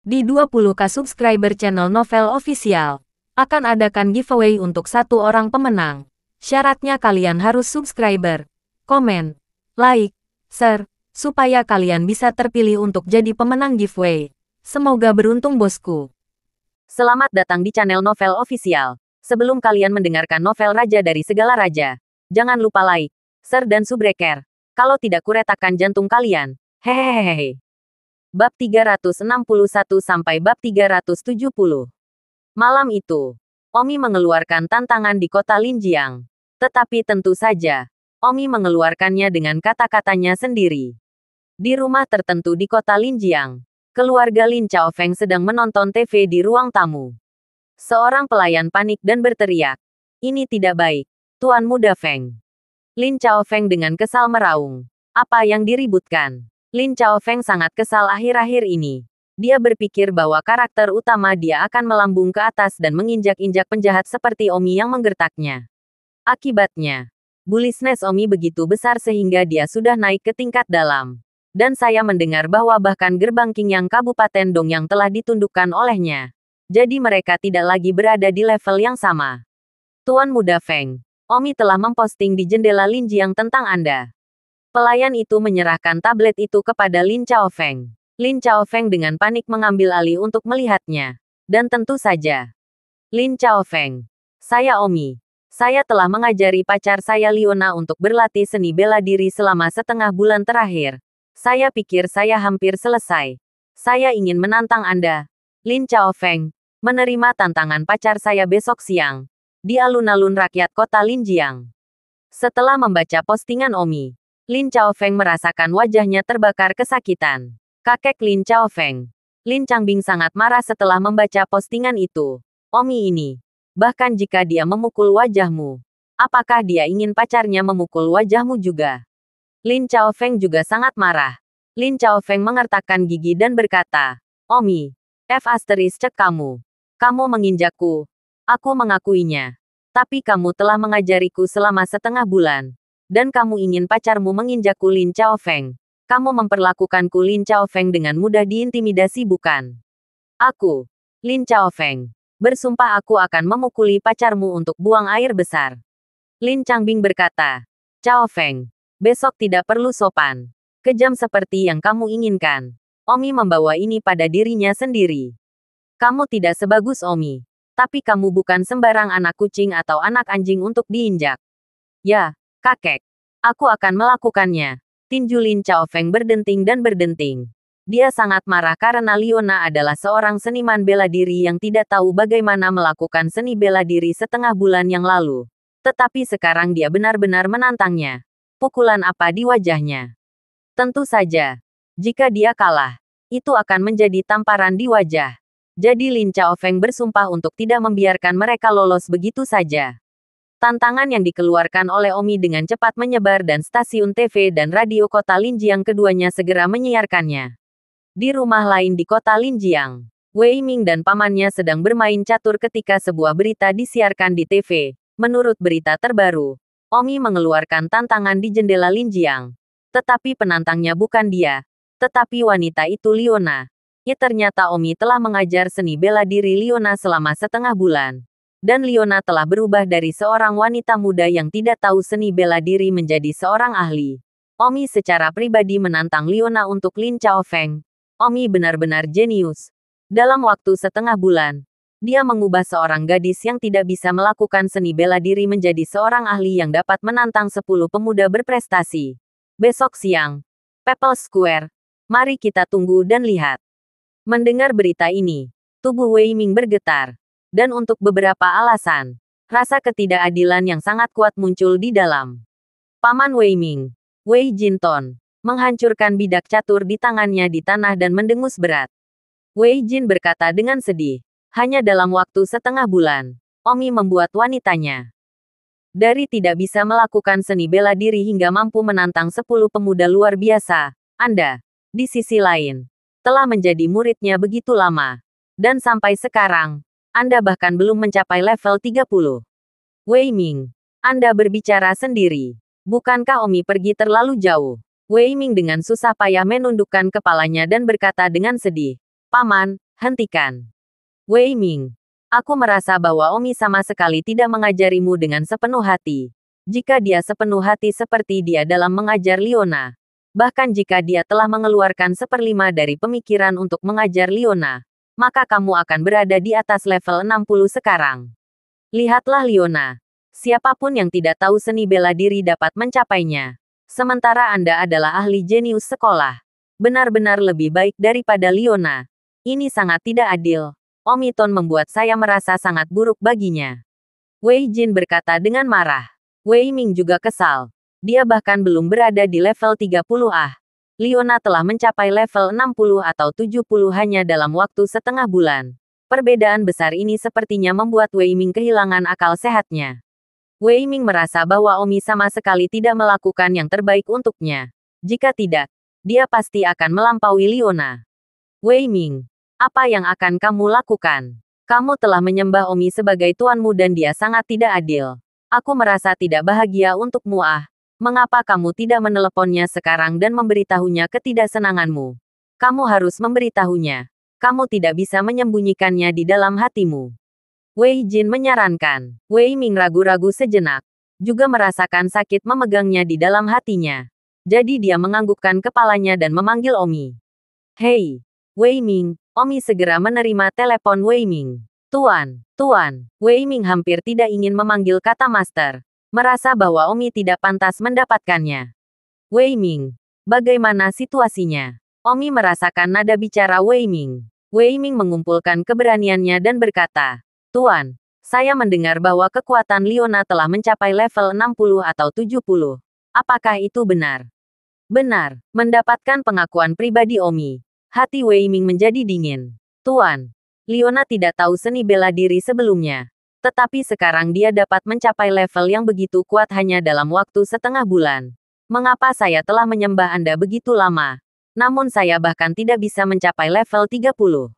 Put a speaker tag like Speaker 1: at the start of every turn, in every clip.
Speaker 1: Di 20k subscriber channel Novel Official, akan adakan giveaway untuk satu orang pemenang. Syaratnya kalian harus subscriber, komen, like, share, supaya kalian bisa terpilih untuk jadi pemenang giveaway. Semoga beruntung bosku.
Speaker 2: Selamat datang di channel Novel Official. Sebelum kalian mendengarkan novel Raja dari Segala Raja, jangan lupa like, share dan subscribe. Kalau tidak kuretakan jantung kalian. Hehehehe. Bab 361 sampai bab 370. Malam itu, Omi mengeluarkan tantangan di kota Linjiang. Tetapi tentu saja, Omi mengeluarkannya dengan kata-katanya sendiri. Di rumah tertentu di kota Linjiang, keluarga Lin Chaofeng sedang menonton TV di ruang tamu. Seorang pelayan panik dan berteriak, "Ini tidak baik, Tuan Muda Feng." Lin Chaofeng dengan kesal meraung, "Apa yang diributkan?" Lin Chaofeng sangat kesal akhir-akhir ini. Dia berpikir bahwa karakter utama dia akan melambung ke atas dan menginjak-injak penjahat seperti Omi yang menggertaknya. Akibatnya, bullishness Omi begitu besar sehingga dia sudah naik ke tingkat dalam. Dan saya mendengar bahwa bahkan gerbang Qingyang Kabupaten Dongyang telah ditundukkan olehnya. Jadi mereka tidak lagi berada di level yang sama. Tuan Muda Feng, Omi telah memposting di jendela Linjiang tentang Anda. Pelayan itu menyerahkan tablet itu kepada Lin Chaofeng. Lin Chaofeng dengan panik mengambil alih untuk melihatnya. Dan tentu saja, "Lin Chaofeng, saya Omi. Saya telah mengajari pacar saya Liona untuk berlatih seni bela diri selama setengah bulan terakhir. Saya pikir saya hampir selesai. Saya ingin menantang Anda, Lin Chaofeng, menerima tantangan pacar saya besok siang di alun-alun rakyat kota Linjiang." Setelah membaca postingan Omi, Lin Chaofeng merasakan wajahnya terbakar kesakitan. Kakek Lin Chaofeng, Lin Changbing sangat marah setelah membaca postingan itu. "Omi ini, bahkan jika dia memukul wajahmu, apakah dia ingin pacarnya memukul wajahmu juga?" Lin Chaofeng juga sangat marah. Lin Chaofeng mengertakkan gigi dan berkata, "Omi, cek kamu. Kamu menginjakku. Aku mengakuinya. Tapi kamu telah mengajariku selama setengah bulan. Dan kamu ingin pacarmu menginjakku." Lin Chaofeng. "Kamu memperlakukanku." Lin Chaofeng dengan mudah diintimidasi bukan? "Aku, Lin Chaofeng, bersumpah aku akan memukuli pacarmu untuk buang air besar." Lin Changbing berkata, "Chaofeng, besok tidak perlu sopan. Kejam seperti yang kamu inginkan." Omi membawa ini pada dirinya sendiri. "Kamu tidak sebagus Omi. Tapi kamu bukan sembarang anak kucing atau anak anjing untuk diinjak." "Ya, kakek. Aku akan melakukannya." Tinju Lin Chaofeng berdenting dan berdenting. Dia sangat marah karena Liona adalah seorang seniman bela diri yang tidak tahu bagaimana melakukan seni bela diri setengah bulan yang lalu. Tetapi sekarang dia benar-benar menantangnya. Pukulan apa di wajahnya? Tentu saja, jika dia kalah, itu akan menjadi tamparan di wajah. Jadi Lin Chaofeng bersumpah untuk tidak membiarkan mereka lolos begitu saja. Tantangan yang dikeluarkan oleh Omi dengan cepat menyebar dan stasiun TV dan radio kota Linjiang keduanya segera menyiarkannya. Di rumah lain di kota Linjiang, Wei Ming dan pamannya sedang bermain catur ketika sebuah berita disiarkan di TV. Menurut berita terbaru, Omi mengeluarkan tantangan di jendela Linjiang. Tetapi penantangnya bukan dia, tetapi wanita itu Liona. Ternyata Omi telah mengajar seni bela diri Liona selama setengah bulan. Dan Liona telah berubah dari seorang wanita muda yang tidak tahu seni bela diri menjadi seorang ahli. Omi secara pribadi menantang Liona untuk Lin Chaofeng. Omi benar-benar jenius. Dalam waktu setengah bulan, dia mengubah seorang gadis yang tidak bisa melakukan seni bela diri menjadi seorang ahli yang dapat menantang 10 pemuda berprestasi. Besok siang, People Square. Mari kita tunggu dan lihat. Mendengar berita ini, tubuh Wei Ming bergetar. Dan untuk beberapa alasan, rasa ketidakadilan yang sangat kuat muncul di dalam. Paman Wei Ming, Wei Jinton, menghancurkan bidak catur di tangannya di tanah dan mendengus berat. Wei Jin berkata dengan sedih, "Hanya dalam waktu setengah bulan, Omi membuat wanitanya dari tidak bisa melakukan seni bela diri hingga mampu menantang 10 pemuda luar biasa. Anda, di sisi lain, telah menjadi muridnya begitu lama. Dan sampai sekarang, Anda bahkan belum mencapai level 30. Wei Ming, Anda berbicara sendiri. Bukankah Omi pergi terlalu jauh?" Wei Ming dengan susah payah menundukkan kepalanya dan berkata dengan sedih, "Paman, Hentikan. Wei Ming. Aku merasa bahwa Omi sama sekali tidak mengajarimu dengan sepenuh hati. Jika dia sepenuh hati seperti dia dalam mengajar Liona. Bahkan jika dia telah mengeluarkan 1/5 dari pemikiran untuk mengajar Liona. Maka kamu akan berada di atas level 60 sekarang. Lihatlah Liona. Siapapun yang tidak tahu seni bela diri dapat mencapainya. Sementara Anda adalah ahli jenius sekolah. Benar-benar lebih baik daripada Liona. Ini sangat tidak adil. Omiton membuat saya merasa sangat buruk baginya. Wei Jin berkata dengan marah. Wei Ming juga kesal. Dia bahkan belum berada di level 30. Liona telah mencapai level 60 atau 70 hanya dalam waktu setengah bulan. Perbedaan besar ini sepertinya membuat Wei Ming kehilangan akal sehatnya. Wei Ming merasa bahwa Omi sama sekali tidak melakukan yang terbaik untuknya. Jika tidak, dia pasti akan melampaui Liona. Wei Ming. Apa yang akan kamu lakukan? Kamu telah menyembah Omi sebagai tuanmu dan dia sangat tidak adil. Aku merasa tidak bahagia untukmu. Mengapa kamu tidak meneleponnya sekarang dan memberitahunya ketidaksenanganmu? Kamu harus memberitahunya. Kamu tidak bisa menyembunyikannya di dalam hatimu. Wei Jin menyarankan. Wei Ming ragu-ragu sejenak. Juga merasakan sakit memegangnya di dalam hatinya. Jadi dia menganggukkan kepalanya dan memanggil Omi. Hei, Wei Ming. Omi segera menerima telepon Wei Ming. Tuan, Tuan. Wei Ming hampir tidak ingin memanggil kata master. Merasa bahwa Omi tidak pantas mendapatkannya. Wei Ming. Bagaimana situasinya? Omi merasakan nada bicara Wei Ming. Wei Ming mengumpulkan keberaniannya dan berkata, Tuan, saya mendengar bahwa kekuatan Liona telah mencapai level 60 atau 70. Apakah itu benar? Benar. Mendapatkan pengakuan pribadi Omi. Hati Wei Ming menjadi dingin. Tuan, Liona tidak tahu seni bela diri sebelumnya. Tetapi sekarang dia dapat mencapai level yang begitu kuat hanya dalam waktu setengah bulan. Mengapa saya telah menyembah Anda begitu lama? Namun saya bahkan tidak bisa mencapai level 30.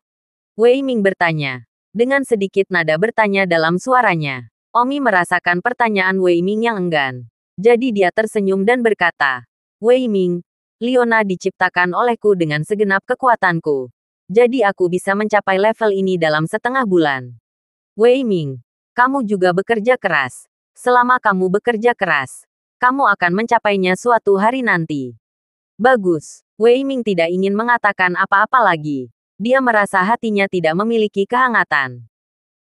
Speaker 2: Wei Ming bertanya. Dengan sedikit nada bertanya dalam suaranya. Omi merasakan pertanyaan Wei Ming yang enggan. Jadi dia tersenyum dan berkata, Wei Ming, Liona diciptakan olehku dengan segenap kekuatanku. Jadi aku bisa mencapai level ini dalam setengah bulan. Wei Ming, kamu juga bekerja keras. Selama kamu bekerja keras, kamu akan mencapainya suatu hari nanti. Bagus. Wei Ming tidak ingin mengatakan apa-apa lagi. Dia merasa hatinya tidak memiliki kehangatan.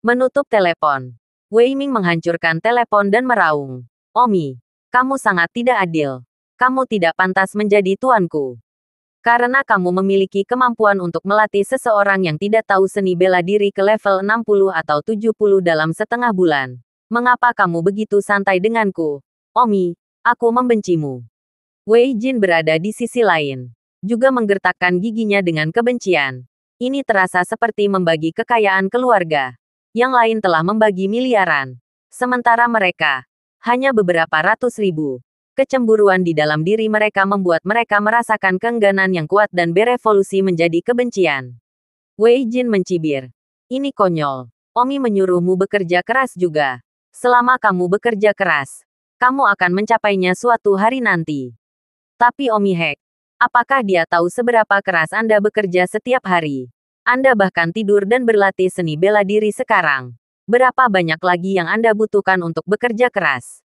Speaker 2: Menutup telepon. Wei Ming menghancurkan telepon dan meraung. Omi, kamu sangat tidak adil. Kamu tidak pantas menjadi tuanku. Karena kamu memiliki kemampuan untuk melatih seseorang yang tidak tahu seni bela diri ke level 60 atau 70 dalam setengah bulan. Mengapa kamu begitu santai denganku? Omi, aku membencimu. Wei Jin berada di sisi lain. Juga menggertakkan giginya dengan kebencian. Ini terasa seperti membagi kekayaan keluarga. Yang lain telah membagi miliaran. Sementara mereka, hanya beberapa ratus ribu. Kecemburuan di dalam diri mereka membuat mereka merasakan keengganan yang kuat dan berevolusi menjadi kebencian. Wei Jin mencibir. Ini konyol. Omi menyuruhmu bekerja keras juga. Selama kamu bekerja keras, kamu akan mencapainya suatu hari nanti. Tapi Omi Hek, apakah dia tahu seberapa keras Anda bekerja setiap hari? Anda bahkan tidur dan berlatih seni bela diri sekarang. Berapa banyak lagi yang Anda butuhkan untuk bekerja keras?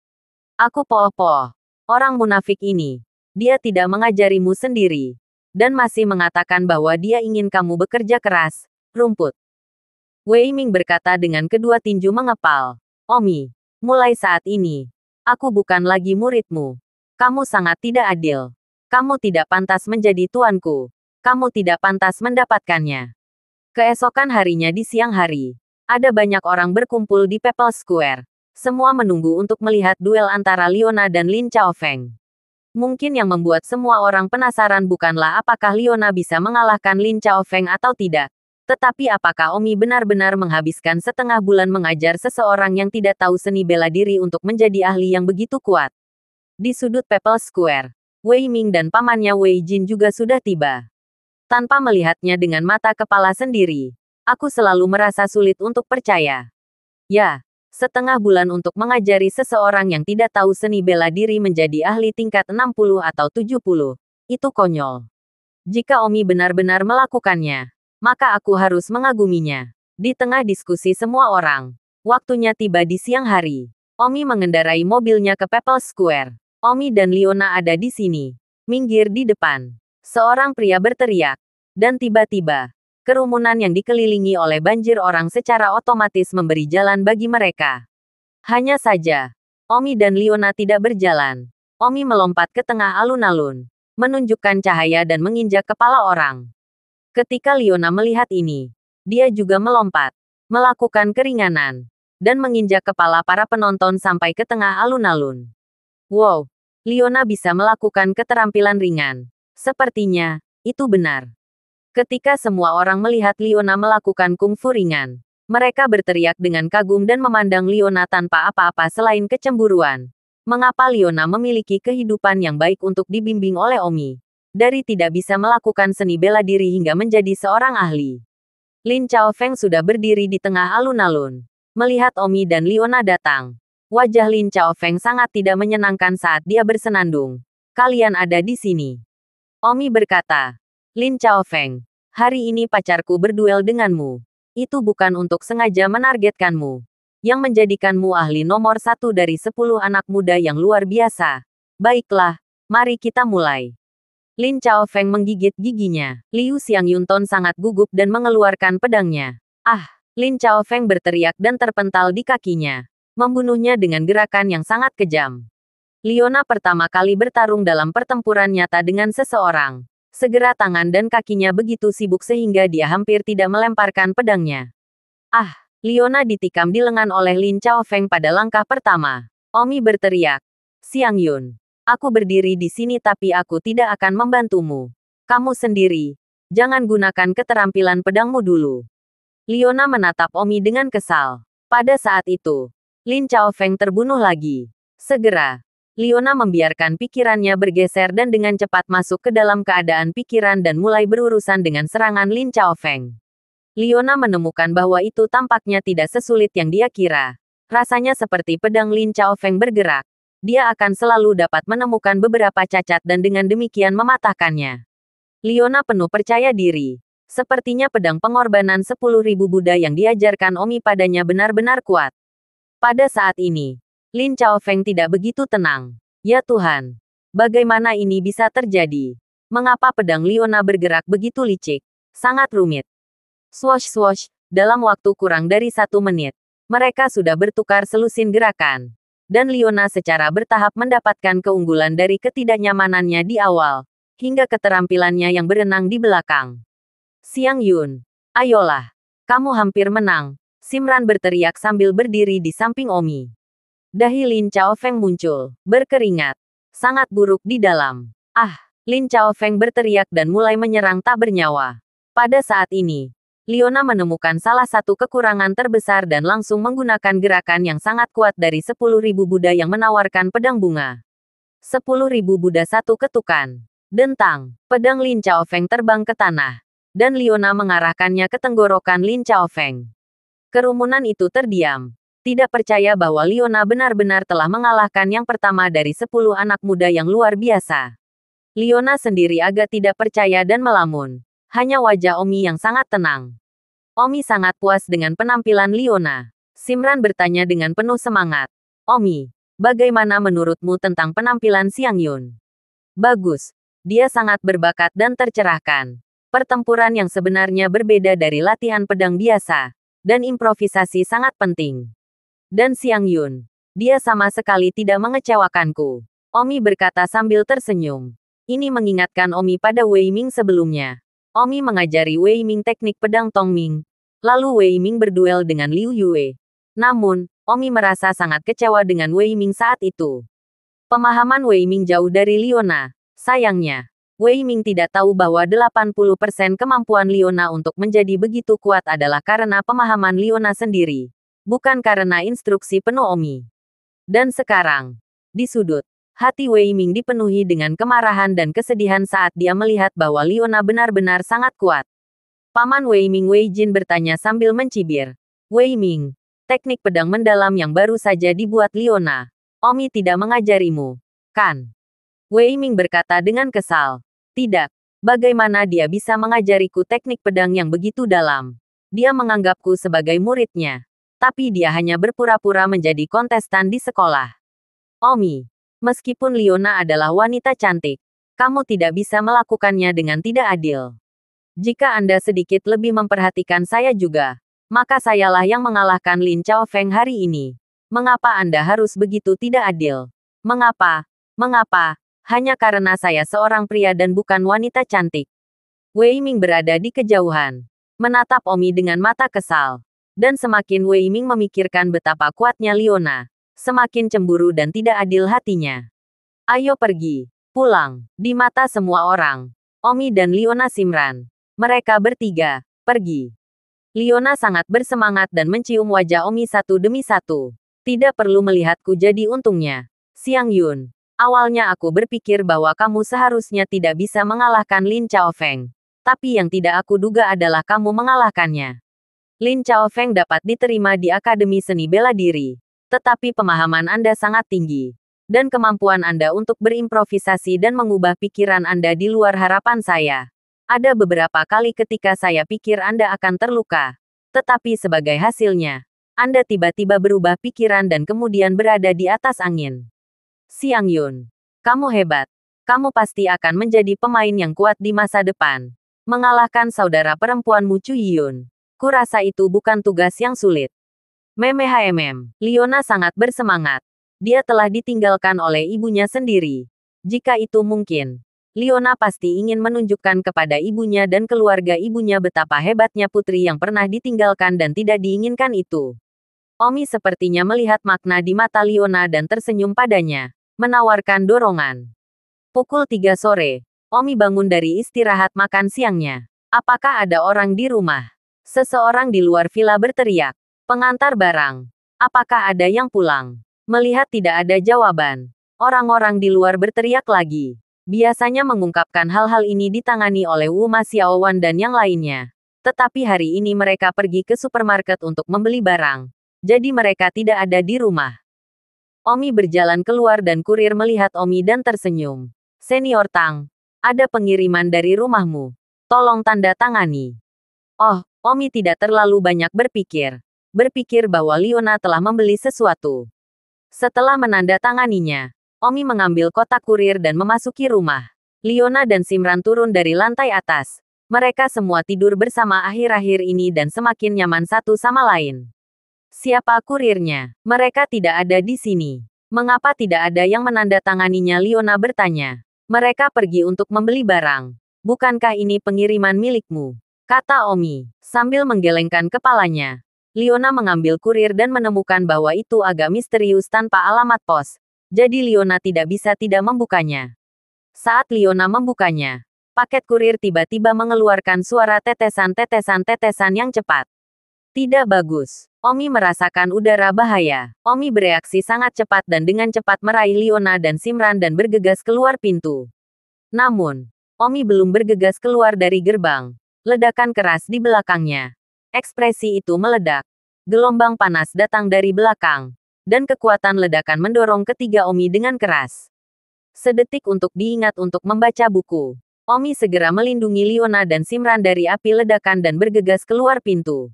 Speaker 2: Aku poh-poh. Orang munafik ini, dia tidak mengajarimu sendiri. Dan masih mengatakan bahwa dia ingin kamu bekerja keras, rumput. Wei Ming berkata dengan kedua tinju mengepal. Omi, mulai saat ini, aku bukan lagi muridmu. Kamu sangat tidak adil. Kamu tidak pantas menjadi tuanku. Kamu tidak pantas mendapatkannya. Keesokan harinya di siang hari, ada banyak orang berkumpul di People's Square. Semua menunggu untuk melihat duel antara Liona dan Lin Chaofeng. Mungkin yang membuat semua orang penasaran bukanlah apakah Liona bisa mengalahkan Lin Chaofeng atau tidak. Tetapi apakah Omi benar-benar menghabiskan setengah bulan mengajar seseorang yang tidak tahu seni bela diri untuk menjadi ahli yang begitu kuat. Di sudut People's Square, Wei Ming dan pamannya Wei Jin juga sudah tiba. Tanpa melihatnya dengan mata kepala sendiri, aku selalu merasa sulit untuk percaya. Ya. Setengah bulan untuk mengajari seseorang yang tidak tahu seni bela diri menjadi ahli tingkat 60 atau 70. Itu konyol. Jika Omi benar-benar melakukannya, maka aku harus mengaguminya. Di tengah diskusi semua orang, waktunya tiba di siang hari. Omi mengendarai mobilnya ke People Square. Omi dan Leona ada di sini. Minggir di depan. Seorang pria berteriak. Dan tiba-tiba, kerumunan yang dikelilingi oleh banjir orang secara otomatis memberi jalan bagi mereka. Hanya saja, Omi dan Leona tidak berjalan. Omi melompat ke tengah alun-alun, menunjukkan cahaya dan menginjak kepala orang. Ketika Leona melihat ini, dia juga melompat, melakukan keringanan, dan menginjak kepala para penonton sampai ke tengah alun-alun. Wow, Leona bisa melakukan keterampilan ringan. Sepertinya, itu benar. Ketika semua orang melihat Leona melakukan kungfu ringan, mereka berteriak dengan kagum dan memandang Leona tanpa apa-apa selain kecemburuan. Mengapa Leona memiliki kehidupan yang baik untuk dibimbing oleh Omi? Dari tidak bisa melakukan seni bela diri hingga menjadi seorang ahli. Lin Chaofeng sudah berdiri di tengah alun-alun. Melihat Omi dan Leona datang, wajah Lin Chaofeng sangat tidak menyenangkan saat dia bersenandung. Kalian ada di sini. Omi berkata, Lin Chaofeng, hari ini pacarku berduel denganmu. Itu bukan untuk sengaja menargetkanmu. Yang menjadikanmu ahli nomor 1 dari 10 anak muda yang luar biasa. Baiklah, mari kita mulai. Lin Chaofeng menggigit giginya. Liu Xiangyunton sangat gugup dan mengeluarkan pedangnya. Ah! Lin Chaofeng berteriak dan terpental di kakinya, membunuhnya dengan gerakan yang sangat kejam. Leona pertama kali bertarung dalam pertempuran nyata dengan seseorang. Segera tangan dan kakinya begitu sibuk sehingga dia hampir tidak melemparkan pedangnya. Ah! Leona ditikam di lengan oleh Lin Chaofeng pada langkah pertama. Omi berteriak, Xiangyun, aku berdiri di sini tapi aku tidak akan membantumu. Kamu sendiri. Jangan gunakan keterampilan pedangmu dulu. Leona menatap Omi dengan kesal. Pada saat itu, Lin Chaofeng terbunuh lagi. Segera, Leona membiarkan pikirannya bergeser dan dengan cepat masuk ke dalam keadaan pikiran dan mulai berurusan dengan serangan Lin Chaofeng. Leona menemukan bahwa itu tampaknya tidak sesulit yang dia kira. Rasanya seperti pedang Lin Chaofeng bergerak. Dia akan selalu dapat menemukan beberapa cacat dan dengan demikian mematahkannya. Leona penuh percaya diri. Sepertinya pedang pengorbanan 10.000 Buddha yang diajarkan Omi padanya benar-benar kuat. Pada saat ini, Lin Chaofeng tidak begitu tenang. Ya Tuhan, bagaimana ini bisa terjadi? Mengapa pedang Leona bergerak begitu licik? Sangat rumit. Swosh swosh, dalam waktu kurang dari 1 menit, mereka sudah bertukar selusin gerakan. Dan Leona secara bertahap mendapatkan keunggulan dari ketidaknyamanannya di awal, hingga keterampilannya yang berenang di belakang. Xiangyun, ayolah, kamu hampir menang, Simran berteriak sambil berdiri di samping Omi. Dahi Lin Chaofeng muncul, berkeringat, sangat buruk di dalam. Ah, Lin Chaofeng berteriak dan mulai menyerang tak bernyawa. Pada saat ini, Leona menemukan salah satu kekurangan terbesar dan langsung menggunakan gerakan yang sangat kuat dari 10.000 Buddha yang menawarkan pedang bunga. 10.000 Buddha satu ketukan. Dentang, pedang Lin Chaofeng terbang ke tanah. Dan Leona mengarahkannya ke tenggorokan Lin Chaofeng. Kerumunan itu terdiam. Tidak percaya bahwa Leona benar-benar telah mengalahkan yang pertama dari 10 anak muda yang luar biasa. Leona sendiri agak tidak percaya dan melamun. Hanya wajah Omi yang sangat tenang. Omi sangat puas dengan penampilan Leona. Simran bertanya dengan penuh semangat. Omi, bagaimana menurutmu tentang penampilan Xiangyun? Bagus. Dia sangat berbakat dan tercerahkan. Pertempuran yang sebenarnya berbeda dari latihan pedang biasa. Dan improvisasi sangat penting. Dan Xiangyun, dia sama sekali tidak mengecewakanku. Omi berkata sambil tersenyum. Ini mengingatkan Omi pada Wei Ming sebelumnya. Omi mengajari Wei Ming teknik pedang Tongming. Lalu Wei Ming berduel dengan Liu Yue. Namun, Omi merasa sangat kecewa dengan Wei Ming saat itu. Pemahaman Wei Ming jauh dari Leona. Sayangnya, Wei Ming tidak tahu bahwa 80% kemampuan Leona untuk menjadi begitu kuat adalah karena pemahaman Leona sendiri. Bukan karena instruksi penuh Omi. Dan sekarang, di sudut, hati Wei Ming dipenuhi dengan kemarahan dan kesedihan saat dia melihat bahwa Leona benar-benar sangat kuat. Paman Wei Ming Wei Jin bertanya sambil mencibir. Wei Ming, teknik pedang mendalam yang baru saja dibuat Leona. Omi tidak mengajarimu, kan? Wei Ming berkata dengan kesal. Tidak. Bagaimana dia bisa mengajariku teknik pedang yang begitu dalam? Dia menganggapku sebagai muridnya. Tapi dia hanya berpura-pura menjadi kontestan di sekolah. Omi, meskipun Liona adalah wanita cantik, kamu tidak bisa melakukannya dengan tidak adil. Jika Anda sedikit lebih memperhatikan saya juga, maka sayalah yang mengalahkan Lin Chaofeng hari ini. Mengapa Anda harus begitu tidak adil? Mengapa? Mengapa? Hanya karena saya seorang pria dan bukan wanita cantik. Wei Ming berada di kejauhan, menatap Omi dengan mata kesal. Dan semakin Wei Ming memikirkan betapa kuatnya Liona, semakin cemburu dan tidak adil hatinya. Ayo pergi, pulang, di mata semua orang. Omi dan Liona Simran. Mereka bertiga, pergi. Liona sangat bersemangat dan mencium wajah Omi satu demi satu. Tidak perlu melihatku jadi untungnya. Xiang Yun. Awalnya aku berpikir bahwa kamu seharusnya tidak bisa mengalahkan Lin Chaofeng. Tapi yang tidak aku duga adalah kamu mengalahkannya. Lin Chaofeng dapat diterima di Akademi Seni Bela Diri. Tetapi pemahaman Anda sangat tinggi. Dan kemampuan Anda untuk berimprovisasi dan mengubah pikiran Anda di luar harapan saya. Ada beberapa kali ketika saya pikir Anda akan terluka. Tetapi sebagai hasilnya, Anda tiba-tiba berubah pikiran dan kemudian berada di atas angin. Xiang Yun, kamu hebat. Kamu pasti akan menjadi pemain yang kuat di masa depan. Mengalahkan saudara perempuanmu Chu Yun. Kurasa itu bukan tugas yang sulit. Liona sangat bersemangat. Dia telah ditinggalkan oleh ibunya sendiri. Jika itu mungkin, Liona pasti ingin menunjukkan kepada ibunya dan keluarga ibunya betapa hebatnya putri yang pernah ditinggalkan dan tidak diinginkan itu. Omi sepertinya melihat makna di mata Liona dan tersenyum padanya, menawarkan dorongan. Pukul 3 sore, Omi bangun dari istirahat makan siangnya. Apakah ada orang di rumah? Seseorang di luar villa berteriak. Pengantar barang. Apakah ada yang pulang? Melihat tidak ada jawaban, orang-orang di luar berteriak lagi. Biasanya mengungkapkan hal-hal ini ditangani oleh Wu Ma Xiaowan dan yang lainnya. Tetapi hari ini mereka pergi ke supermarket untuk membeli barang. Jadi mereka tidak ada di rumah. Omi berjalan keluar dan kurir melihat Omi dan tersenyum. Senior Tang, ada pengiriman dari rumahmu. Tolong tanda tangani. Oh, Omi tidak terlalu banyak berpikir. Berpikir bahwa Liona telah membeli sesuatu. Setelah menandatanganinya, Omi mengambil kotak kurir dan memasuki rumah. Liona dan Simran turun dari lantai atas. Mereka semua tidur bersama akhir-akhir ini dan semakin nyaman satu sama lain. Siapa kurirnya? Mereka tidak ada di sini. Mengapa tidak ada yang menandatanganinya? Liona bertanya. Mereka pergi untuk membeli barang. Bukankah ini pengiriman milikmu? Kata Omi, sambil menggelengkan kepalanya. Liona mengambil kurir dan menemukan bahwa itu agak misterius tanpa alamat pos. Jadi Liona tidak bisa tidak membukanya. Saat Liona membukanya, paket kurir tiba-tiba mengeluarkan suara tetesan-tetesan-tetesan yang cepat. Tidak bagus. Omi merasakan udara bahaya. Omi bereaksi sangat cepat dan dengan cepat meraih Liona dan Simran dan bergegas keluar pintu. Namun, Omi belum bergegas keluar dari gerbang. Ledakan keras di belakangnya. Ekspresi itu meledak. Gelombang panas datang dari belakang. Dan kekuatan ledakan mendorong ketiga Omi dengan keras. Sedetik untuk diingat untuk membaca buku. Omi segera melindungi Liona dan Simran dari api ledakan dan bergegas keluar pintu.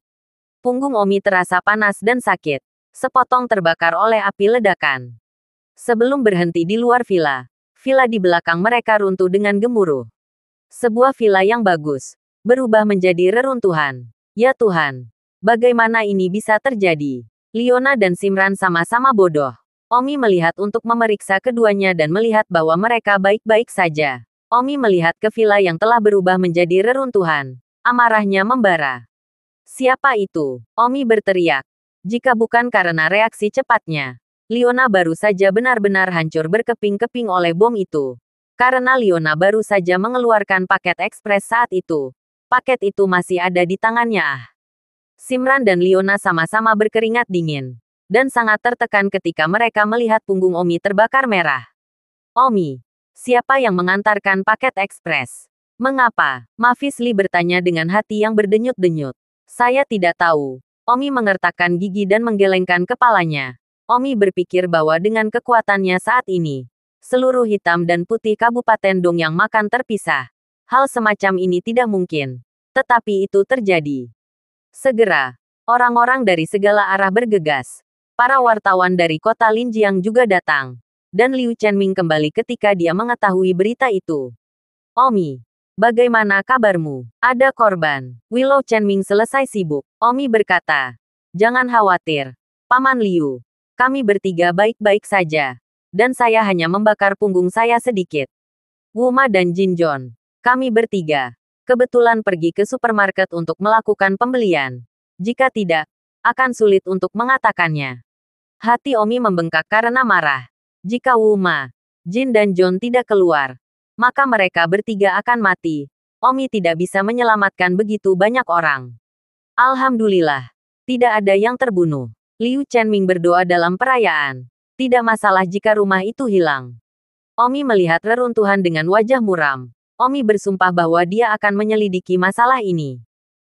Speaker 2: Punggung Omi terasa panas dan sakit. Sepotong terbakar oleh api ledakan. Sebelum berhenti di luar villa di belakang mereka runtuh dengan gemuruh. Sebuah villa yang bagus, berubah menjadi reruntuhan. Ya Tuhan, bagaimana ini bisa terjadi? Liona dan Simran sama-sama bodoh. Omi melihat untuk memeriksa keduanya dan melihat bahwa mereka baik-baik saja. Omi melihat ke villa yang telah berubah menjadi reruntuhan. Amarahnya membara. Siapa itu? Omi berteriak. Jika bukan karena reaksi cepatnya, Liona baru saja benar-benar hancur berkeping-keping oleh bom itu. Karena Liona baru saja mengeluarkan paket ekspres saat itu. Paket itu masih ada di tangannya. Simran dan Liona sama-sama berkeringat dingin. Dan sangat tertekan ketika mereka melihat punggung Omi terbakar merah. Omi, siapa yang mengantarkan paket ekspres? Mengapa? Mavis Lee bertanya dengan hati yang berdenyut-denyut. Saya tidak tahu. Omi mengertakkan gigi dan menggelengkan kepalanya. Omi berpikir bahwa dengan kekuatannya saat ini, seluruh hitam dan putih Kabupaten Dongyang makan terpisah. Hal semacam ini tidak mungkin. Tetapi itu terjadi. Segera, orang-orang dari segala arah bergegas. Para wartawan dari kota Linjiang juga datang. Dan Liu Chenming kembali ketika dia mengetahui berita itu. Omi, bagaimana kabarmu? Ada korban. Willow Chenming selesai sibuk. Omi berkata, jangan khawatir, Paman Liu. Kami bertiga baik-baik saja. Dan saya hanya membakar punggung saya sedikit. Wuma dan Jin Jon. Kami bertiga. Kebetulan pergi ke supermarket untuk melakukan pembelian. Jika tidak, akan sulit untuk mengatakannya. Hati Omi membengkak karena marah. Jika Wuma, Jin dan Jon tidak keluar, maka mereka bertiga akan mati. Omi tidak bisa menyelamatkan begitu banyak orang. Alhamdulillah, tidak ada yang terbunuh. Liu Chenming berdoa dalam perayaan. Tidak masalah jika rumah itu hilang. Omi melihat reruntuhan dengan wajah muram. Omi bersumpah bahwa dia akan menyelidiki masalah ini.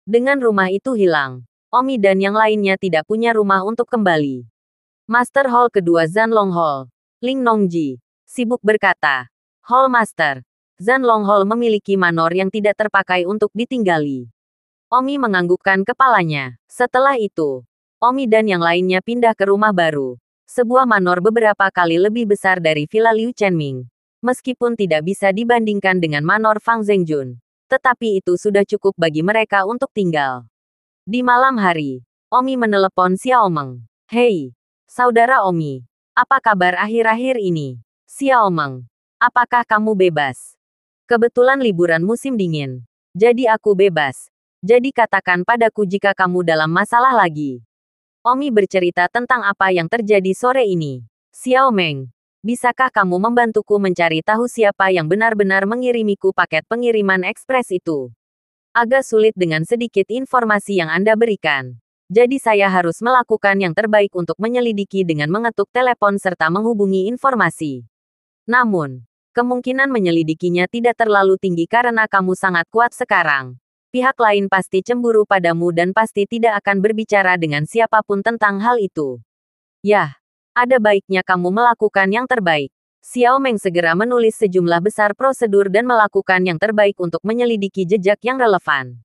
Speaker 2: Dengan rumah itu hilang, Omi dan yang lainnya tidak punya rumah untuk kembali. Master Hall kedua Zanlong Hall, Ling Nongji, sibuk berkata, Hall Master, Zanlong Hall memiliki manor yang tidak terpakai untuk ditinggali. Omi menganggukkan kepalanya. Setelah itu, Omi dan yang lainnya pindah ke rumah baru. Sebuah manor beberapa kali lebih besar dari Villa Liu Chenming. Meskipun tidak bisa dibandingkan dengan manor Fang Zhengjun. Tetapi itu sudah cukup bagi mereka untuk tinggal. Di malam hari, Omi menelepon Xiao Meng. Hei, saudara Omi. Apa kabar akhir-akhir ini? Xiao Meng. Apakah kamu bebas? Kebetulan liburan musim dingin. Jadi aku bebas. Jadi katakan padaku jika kamu dalam masalah lagi. Omi bercerita tentang apa yang terjadi sore ini. Xiao Meng. Bisakah kamu membantuku mencari tahu siapa yang benar-benar mengirimiku paket pengiriman ekspres itu? Agak sulit dengan sedikit informasi yang Anda berikan. Jadi saya harus melakukan yang terbaik untuk menyelidiki dengan mengetuk telepon serta menghubungi informasi. Namun, kemungkinan menyelidikinya tidak terlalu tinggi karena kamu sangat kuat sekarang. Pihak lain pasti cemburu padamu dan pasti tidak akan berbicara dengan siapapun tentang hal itu. Yah. Ada baiknya kamu melakukan yang terbaik. Xiao Meng segera menulis sejumlah besar prosedur dan melakukan yang terbaik untuk menyelidiki jejak yang relevan.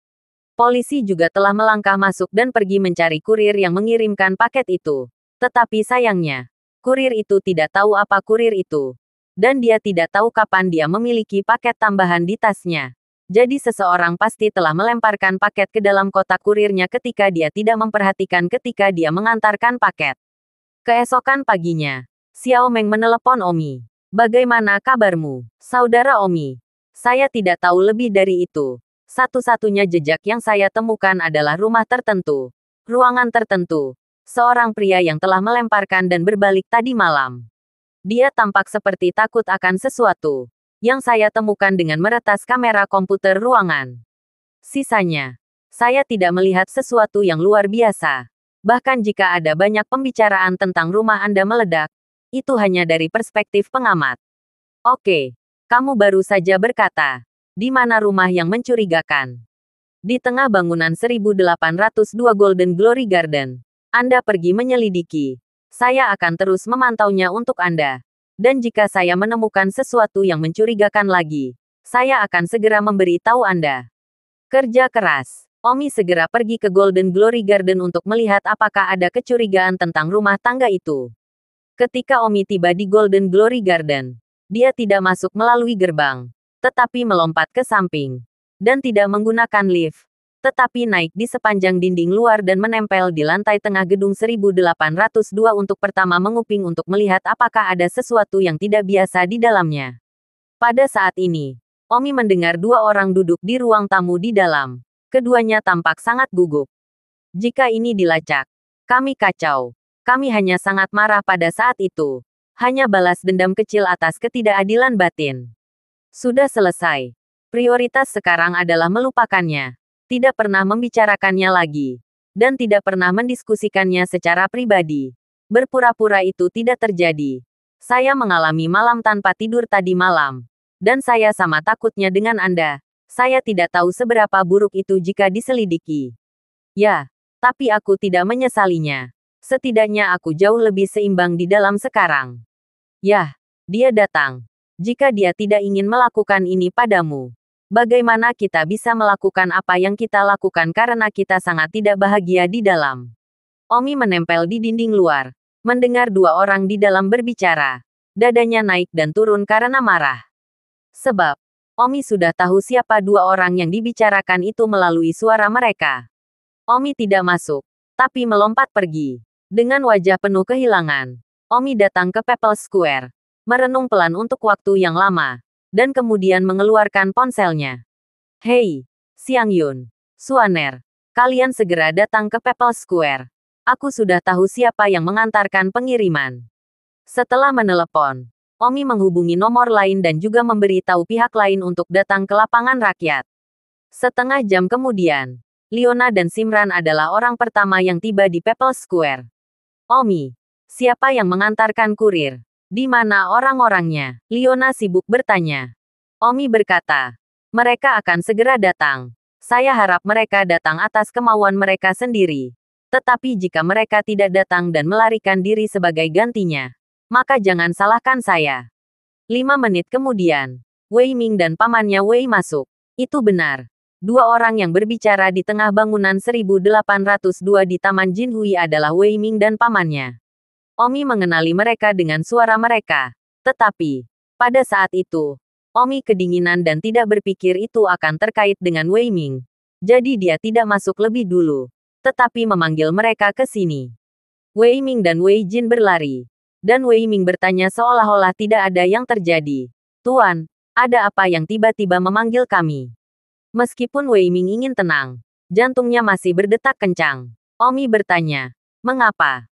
Speaker 2: Polisi juga telah melangkah masuk dan pergi mencari kurir yang mengirimkan paket itu. Tetapi sayangnya, kurir itu tidak tahu apa kurir itu. Dan dia tidak tahu kapan dia memiliki paket tambahan di tasnya. Jadi seseorang pasti telah melemparkan paket ke dalam kotak kurirnya ketika dia tidak memperhatikan ketika dia mengantarkan paket. Keesokan paginya, Xiao Meng menelepon Omi. Bagaimana kabarmu, saudara Omi? Saya tidak tahu lebih dari itu. Satu-satunya jejak yang saya temukan adalah rumah tertentu, ruangan tertentu, seorang pria yang telah melemparkan dan berbalik tadi malam. Dia tampak seperti takut akan sesuatu, yang saya temukan dengan meretas kamera komputer ruangan. Sisanya, saya tidak melihat sesuatu yang luar biasa. Bahkan jika ada banyak pembicaraan tentang rumah Anda meledak, itu hanya dari perspektif pengamat. Oke, kamu baru saja berkata, di mana rumah yang mencurigakan? Di tengah bangunan 1802 Golden Glory Garden. Anda pergi menyelidiki. Saya akan terus memantaunya untuk Anda. Dan jika saya menemukan sesuatu yang mencurigakan lagi, saya akan segera memberi tahu Anda. Kerja keras. Omi segera pergi ke Golden Glory Garden untuk melihat apakah ada kecurigaan tentang rumah tangga itu. Ketika Omi tiba di Golden Glory Garden, dia tidak masuk melalui gerbang, tetapi melompat ke samping. Dan tidak menggunakan lift, tetapi naik di sepanjang dinding luar dan menempel di lantai tengah gedung 1802 untuk pertama menguping untuk melihat apakah ada sesuatu yang tidak biasa di dalamnya. Pada saat ini, Omi mendengar dua orang duduk di ruang tamu di dalam. Keduanya tampak sangat gugup. Jika ini dilacak, kami kacau. Kami hanya sangat marah pada saat itu. Hanya balas dendam kecil atas ketidakadilan batin. Sudah selesai. Prioritas sekarang adalah melupakannya. Tidak pernah membicarakannya lagi. Dan tidak pernah mendiskusikannya secara pribadi. Berpura-pura itu tidak terjadi. Saya mengalami malam tanpa tidur tadi malam. Dan saya sama takutnya dengan Anda. Saya tidak tahu seberapa buruk itu jika diselidiki. Ya, tapi aku tidak menyesalinya. Setidaknya aku jauh lebih seimbang di dalam sekarang. Yah, dia datang. Jika dia tidak ingin melakukan ini padamu, Bagaimana kita bisa melakukan apa yang kita lakukan karena kita sangat tidak bahagia di dalam? Omi menempel di dinding luar. Mendengar dua orang di dalam berbicara. Dadanya naik dan turun karena marah. Sebab, Omi sudah tahu siapa dua orang yang dibicarakan itu melalui suara mereka. Omi tidak masuk, tapi melompat pergi. Dengan wajah penuh kehilangan, Omi datang ke People Square. Merenung pelan untuk waktu yang lama. Dan kemudian mengeluarkan ponselnya. Hei, Xiang Yun, Suaner, kalian segera datang ke People Square. Aku sudah tahu siapa yang mengantarkan pengiriman. Setelah menelepon, Omi menghubungi nomor lain dan juga memberi tahu pihak lain untuk datang ke lapangan rakyat. Setengah jam kemudian, Leona dan Simran adalah orang pertama yang tiba di People Square. Omi, siapa yang mengantarkan kurir? Di mana orang-orangnya? Leona sibuk bertanya. Omi berkata, mereka akan segera datang. Saya harap mereka datang atas kemauan mereka sendiri. Tetapi jika mereka tidak datang dan melarikan diri sebagai gantinya, maka jangan salahkan saya. 5 menit kemudian, Wei Ming dan pamannya Wei masuk. Itu benar. Dua orang yang berbicara di tengah bangunan 1802 di Taman Jinhui adalah Wei Ming dan pamannya. Omi mengenali mereka dengan suara mereka. Tetapi, pada saat itu, Omi kedinginan dan tidak berpikir itu akan terkait dengan Wei Ming. Jadi dia tidak masuk lebih dulu, tetapi memanggil mereka ke sini. Wei Ming dan Wei Jin berlari. Dan Wei Ming bertanya seolah-olah tidak ada yang terjadi. Tuan, ada apa yang tiba-tiba memanggil kami? Meskipun Wei Ming ingin tenang, jantungnya masih berdetak kencang. Omi bertanya, mengapa?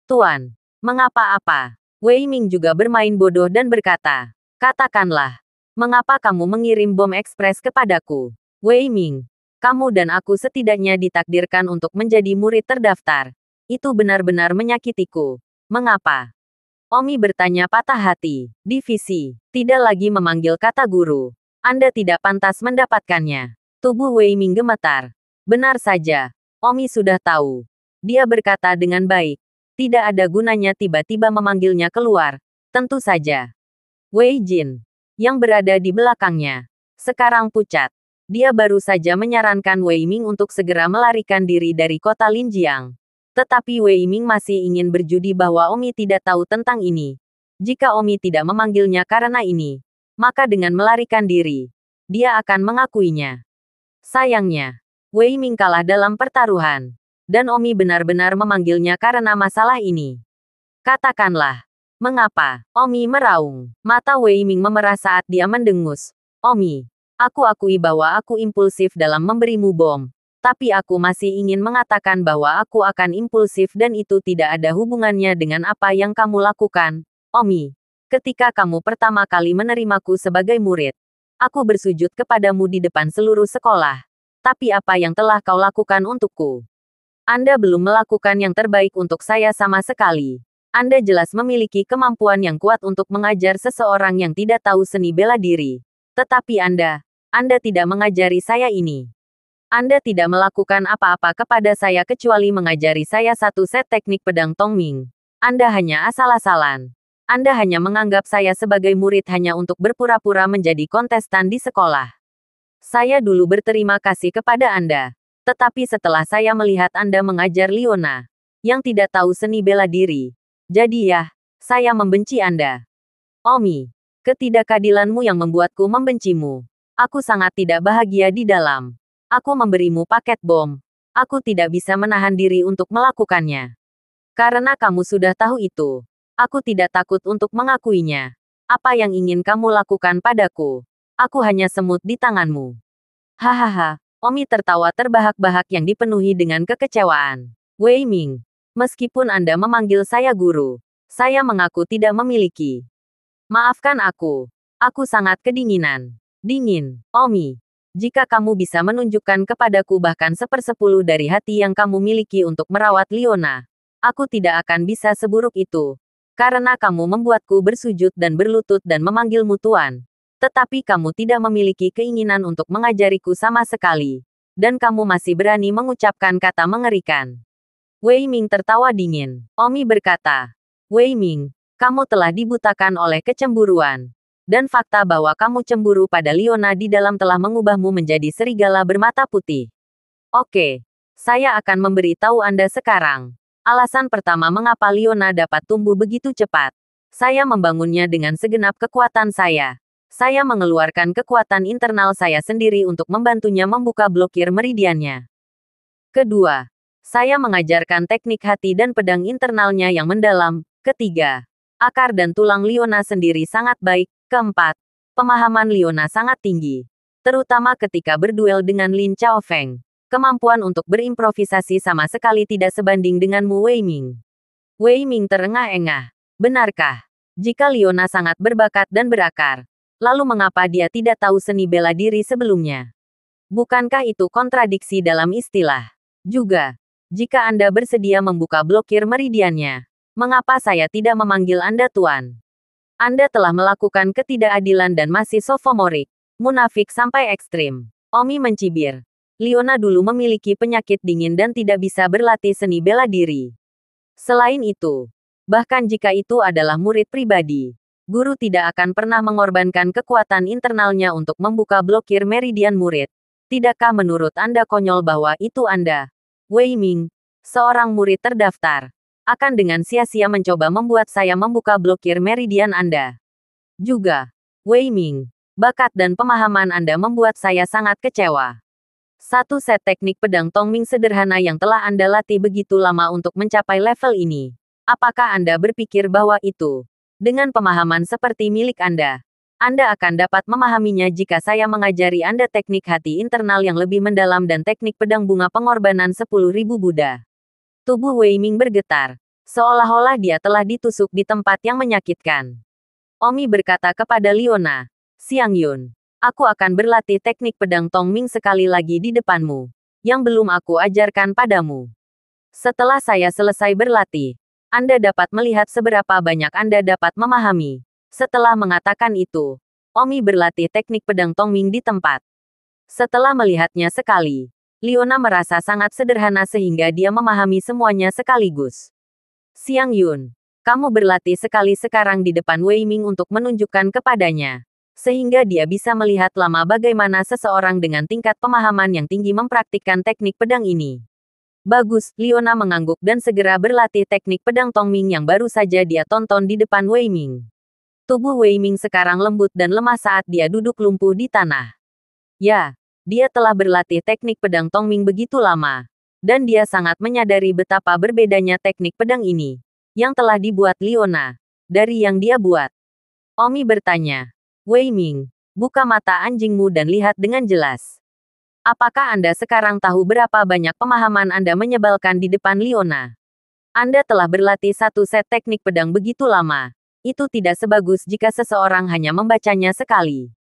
Speaker 2: Tuan, mengapa apa? Wei Ming juga bermain bodoh dan berkata, katakanlah, mengapa kamu mengirim bom ekspres kepadaku? Wei Ming, kamu dan aku setidaknya ditakdirkan untuk menjadi murid terdaftar. Itu benar-benar menyakitiku. Mengapa? Omi bertanya patah hati. Divisi, tidak lagi memanggil kata guru. Anda tidak pantas mendapatkannya. Tubuh Wei Ming gemetar. Benar saja, Omi sudah tahu. Dia berkata dengan baik. Tidak ada gunanya tiba-tiba memanggilnya keluar. Tentu saja. Wei Jin, yang berada di belakangnya, sekarang pucat. Dia baru saja menyarankan Wei Ming untuk segera melarikan diri dari kota Linjiang. Tetapi Wei Ming masih ingin berjudi bahwa Omi tidak tahu tentang ini. Jika Omi tidak memanggilnya karena ini, maka dengan melarikan diri, dia akan mengakuinya. Sayangnya, Wei Ming kalah dalam pertaruhan. Dan Omi benar-benar memanggilnya karena masalah ini. Katakanlah, mengapa? Omi meraung. Mata Wei Ming memerah saat dia mendengus. Omi, aku akui bahwa aku impulsif dalam memberimu bom. Tapi aku masih ingin mengatakan bahwa aku akan impulsif dan itu tidak ada hubungannya dengan apa yang kamu lakukan. Omi, ketika kamu pertama kali menerimaku sebagai murid, aku bersujud kepadamu di depan seluruh sekolah. Tapi apa yang telah kau lakukan untukku? Anda belum melakukan yang terbaik untuk saya sama sekali. Anda jelas memiliki kemampuan yang kuat untuk mengajar seseorang yang tidak tahu seni bela diri. Tetapi Anda tidak mengajari saya ini. Anda tidak melakukan apa-apa kepada saya kecuali mengajari saya satu set teknik pedang Tongming. Anda hanya asal-asalan. Anda hanya menganggap saya sebagai murid hanya untuk berpura-pura menjadi kontestan di sekolah. Saya dulu berterima kasih kepada Anda. Tetapi setelah saya melihat Anda mengajar Leona, yang tidak tahu seni bela diri, jadi ya, saya membenci Anda. Omi, ketidakadilanmu yang membuatku membencimu. Aku sangat tidak bahagia di dalam. Aku memberimu paket bom. Aku tidak bisa menahan diri untuk melakukannya. Karena kamu sudah tahu itu, aku tidak takut untuk mengakuinya. Apa yang ingin kamu lakukan padaku? Aku hanya semut di tanganmu. Hahaha. Omi tertawa terbahak-bahak yang dipenuhi dengan kekecewaan. Wei Ming, meskipun Anda memanggil saya guru, saya mengaku tidak memiliki. Maafkan aku. Aku sangat kedinginan. Dingin, Omi. Jika kamu bisa menunjukkan kepadaku bahkan 1/10 dari hati yang kamu miliki untuk merawat Leona, aku tidak akan bisa seburuk itu. Karena kamu membuatku bersujud dan berlutut dan memanggilmu Tuan. Tetapi kamu tidak memiliki keinginan untuk mengajariku sama sekali. Dan kamu masih berani mengucapkan kata mengerikan. Wei Ming tertawa dingin. Omi berkata, Wei Ming, kamu telah dibutakan oleh kecemburuan. Dan fakta bahwa kamu cemburu pada Liona di dalam telah mengubahmu menjadi serigala bermata putih. Oke, saya akan memberi tahu Anda sekarang. Alasan pertama mengapa Liona dapat tumbuh begitu cepat. Saya membangunnya dengan segenap kekuatan saya. Saya mengeluarkan kekuatan internal saya sendiri untuk membantunya membuka blokir meridiannya. Kedua, saya mengajarkan teknik hati dan pedang internalnya yang mendalam. Ketiga, akar dan tulang Liona sendiri sangat baik. Keempat, pemahaman Liona sangat tinggi. Terutama ketika berduel dengan Lin Chaofeng. Kemampuan untuk berimprovisasi sama sekali tidak sebanding denganmu Wei Ming. Wei Ming terengah-engah. Benarkah? Jika Liona sangat berbakat dan berakar, lalu mengapa dia tidak tahu seni bela diri sebelumnya? Bukankah itu kontradiksi dalam istilah? Juga, jika Anda bersedia membuka blokir meridiannya, mengapa saya tidak memanggil Anda Tuan? Anda telah melakukan ketidakadilan dan masih sophomoric, munafik sampai ekstrim. Omi mencibir. Liona dulu memiliki penyakit dingin dan tidak bisa berlatih seni bela diri. Selain itu, bahkan jika itu adalah murid pribadi, guru tidak akan pernah mengorbankan kekuatan internalnya untuk membuka blokir meridian murid. Tidakkah menurut Anda konyol bahwa itu Anda, Wei Ming, seorang murid terdaftar, akan dengan sia-sia mencoba membuat saya membuka blokir meridian Anda? Juga, Wei Ming, bakat dan pemahaman Anda membuat saya sangat kecewa. Satu set teknik pedang Tongming sederhana yang telah Anda latih begitu lama untuk mencapai level ini. Apakah Anda berpikir bahwa itu, dengan pemahaman seperti milik Anda akan dapat memahaminya jika saya mengajari Anda teknik hati internal yang lebih mendalam dan teknik pedang bunga pengorbanan 10.000 Buddha? Tubuh Wei Ming bergetar, seolah-olah dia telah ditusuk di tempat yang menyakitkan. Omi berkata kepada Liona, Xiang Yun, aku akan berlatih teknik pedang Tongming sekali lagi di depanmu, yang belum aku ajarkan padamu. Setelah saya selesai berlatih, Anda dapat melihat seberapa banyak Anda dapat memahami. Setelah mengatakan itu, Omi berlatih teknik pedang Tongming di tempat. Setelah melihatnya sekali, Liona merasa sangat sederhana sehingga dia memahami semuanya sekaligus. Xiang Yun, kamu berlatih sekali sekarang di depan Wei Ming untuk menunjukkan kepadanya, sehingga dia bisa melihat lama bagaimana seseorang dengan tingkat pemahaman yang tinggi mempraktikkan teknik pedang ini. Bagus, Liona mengangguk dan segera berlatih teknik pedang Tongming yang baru saja dia tonton di depan Wei Ming. Tubuh Wei Ming sekarang lembut dan lemah saat dia duduk lumpuh di tanah. Ya, dia telah berlatih teknik pedang Tongming begitu lama, dan dia sangat menyadari betapa berbedanya teknik pedang ini, yang telah dibuat Liona, dari yang dia buat. Omi bertanya, Wei Ming, buka mata anjingmu dan lihat dengan jelas. Apakah Anda sekarang tahu berapa banyak pemahaman Anda menyebalkan di depan Liona? Anda telah berlatih satu set teknik pedang begitu lama. Itu tidak sebagus jika seseorang hanya membacanya sekali.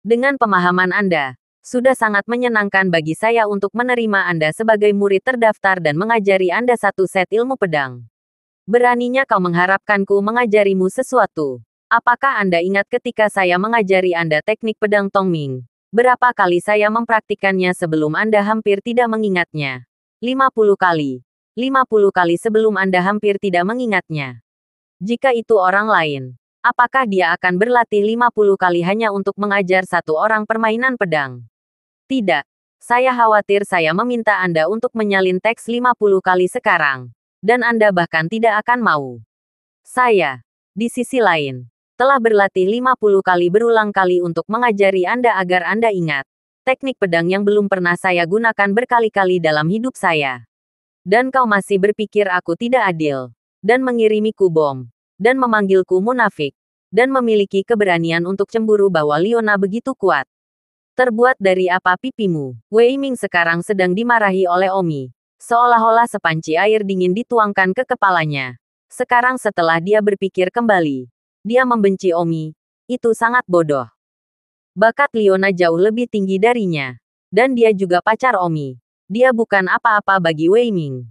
Speaker 2: Dengan pemahaman Anda, sudah sangat menyenangkan bagi saya untuk menerima Anda sebagai murid terdaftar dan mengajari Anda satu set ilmu pedang. Beraninya kau mengharapkanku mengajarimu sesuatu. Apakah Anda ingat ketika saya mengajari Anda teknik pedang Tongming? Berapa kali saya mempraktikannya sebelum Anda hampir tidak mengingatnya? 50 kali. 50 kali sebelum Anda hampir tidak mengingatnya. Jika itu orang lain, apakah dia akan berlatih 50 kali hanya untuk mengajar satu orang permainan pedang? Tidak. Saya khawatir saya meminta Anda untuk menyalin teks 50 kali sekarang. Dan Anda bahkan tidak akan mau. Saya, di sisi lain, telah berlatih 50 kali berulang kali untuk mengajari Anda agar Anda ingat. Teknik pedang yang belum pernah saya gunakan berkali-kali dalam hidup saya. Dan kau masih berpikir aku tidak adil. Dan mengirimiku bom. Dan memanggilku munafik. Dan memiliki keberanian untuk cemburu bahwa Liona begitu kuat. Terbuat dari apa pipimu? Wei Ming sekarang sedang dimarahi oleh Omi. Seolah-olah sepanci air dingin dituangkan ke kepalanya. Sekarang setelah dia berpikir kembali, dia membenci Omi. Itu sangat bodoh. Bakat Liona jauh lebih tinggi darinya. Dan dia juga pacar Omi. Dia bukan apa-apa bagi Wei Ming.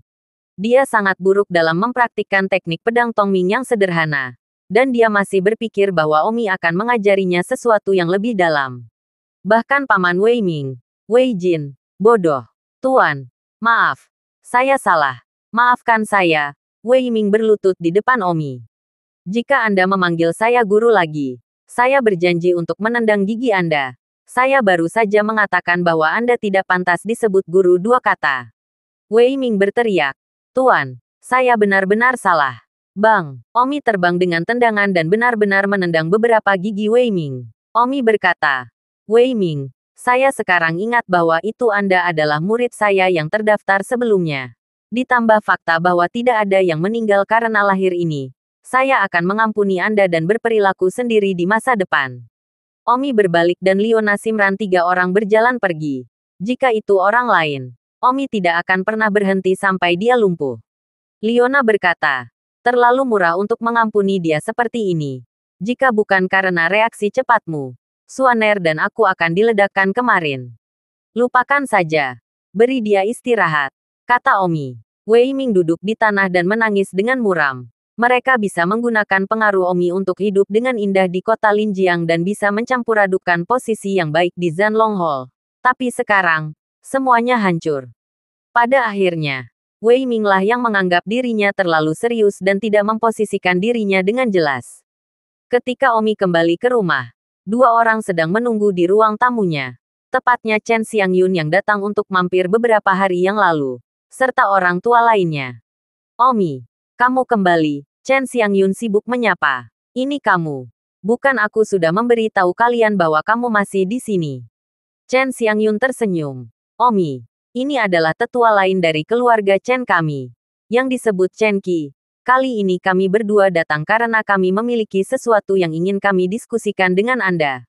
Speaker 2: Dia sangat buruk dalam mempraktikkan teknik pedang Tongming yang sederhana. Dan dia masih berpikir bahwa Omi akan mengajarinya sesuatu yang lebih dalam. Bahkan Paman Wei Ming, Wei Jin, bodoh. Tuan, maaf. Saya salah. Maafkan saya. Wei Ming berlutut di depan Omi. Jika Anda memanggil saya guru lagi, Saya berjanji untuk menendang gigi Anda. Saya baru saja mengatakan bahwa Anda tidak pantas disebut guru dua kata. Wei Ming berteriak. Tuan, saya benar-benar salah. Bang, Omi terbang dengan tendangan dan benar-benar menendang beberapa gigi Wei Ming. Omi berkata, Wei Ming, saya sekarang ingat bahwa itu Anda adalah murid saya yang terdaftar sebelumnya. Ditambah fakta bahwa tidak ada yang meninggal karena lahir ini. Saya akan mengampuni Anda dan berperilaku sendiri di masa depan. Omi berbalik dan Liona Simran 3 orang berjalan pergi. Jika itu orang lain, Omi tidak akan pernah berhenti sampai dia lumpuh. Liona berkata, terlalu murah untuk mengampuni dia seperti ini. Jika bukan karena reaksi cepatmu, Suaner dan aku akan diledakkan kemarin. Lupakan saja. Beri dia istirahat, kata Omi. Wei Ming duduk di tanah dan menangis dengan muram. Mereka bisa menggunakan pengaruh Omi untuk hidup dengan indah di kota Linjiang dan bisa mencampuradukan posisi yang baik di Zanlong Hall. Tapi sekarang, semuanya hancur. Pada akhirnya, Wei Ming lah yang menganggap dirinya terlalu serius dan tidak memposisikan dirinya dengan jelas. Ketika Omi kembali ke rumah, 2 orang sedang menunggu di ruang tamunya. Tepatnya Chen Xiangyun yang datang untuk mampir beberapa hari yang lalu, serta orang tua lainnya. Omi, kamu kembali, Chen Xiangyun sibuk menyapa. Ini kamu. Bukan aku sudah memberi tahu kalian bahwa kamu masih di sini. Chen Xiangyun tersenyum. Omi, ini adalah tetua lain dari keluarga Chen kami, yang disebut Chen Qi. Kali ini kami berdua datang karena kami memiliki sesuatu yang ingin kami diskusikan dengan Anda.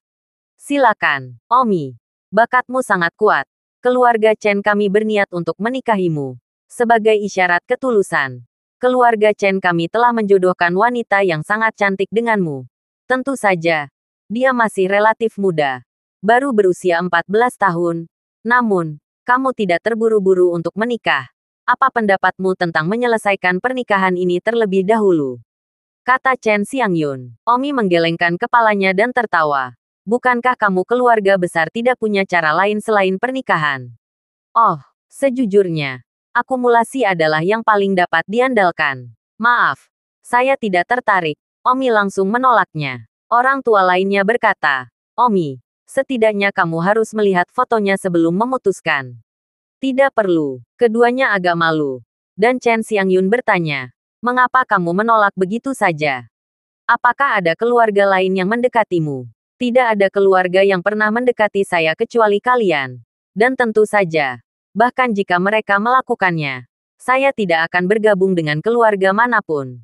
Speaker 2: Silakan, Omi. Bakatmu sangat kuat. Keluarga Chen kami berniat untuk menikahimu. Sebagai isyarat ketulusan, keluarga Chen kami telah menjodohkan wanita yang sangat cantik denganmu. Tentu saja, dia masih relatif muda. Baru berusia 14 tahun. Namun, kamu tidak terburu-buru untuk menikah. Apa pendapatmu tentang menyelesaikan pernikahan ini terlebih dahulu? Kata Chen Xiangyun. Omi menggelengkan kepalanya dan tertawa. Bukankah kamu keluarga besar tidak punya cara lain selain pernikahan? Oh, sejujurnya, akumulasi adalah yang paling dapat diandalkan. Maaf, saya tidak tertarik. Omi langsung menolaknya. Orang tua lainnya berkata, Omi, setidaknya kamu harus melihat fotonya sebelum memutuskan. Tidak perlu. Keduanya agak malu. Dan Chen Xiangyun bertanya, mengapa kamu menolak begitu saja? Apakah ada keluarga lain yang mendekatimu? Tidak ada keluarga yang pernah mendekati saya kecuali kalian. Dan tentu saja, bahkan jika mereka melakukannya, saya tidak akan bergabung dengan keluarga manapun.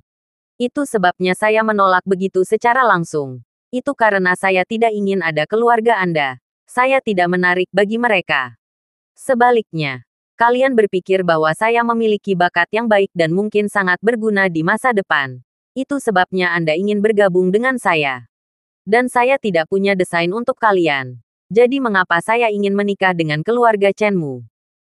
Speaker 2: Itu sebabnya saya menolak begitu secara langsung. Itu karena saya tidak ingin ada keluarga Anda. Saya tidak menarik bagi mereka. Sebaliknya, kalian berpikir bahwa saya memiliki bakat yang baik dan mungkin sangat berguna di masa depan. Itu sebabnya Anda ingin bergabung dengan saya. Dan saya tidak punya desain untuk kalian. Jadi mengapa saya ingin menikah dengan keluarga Chenmu?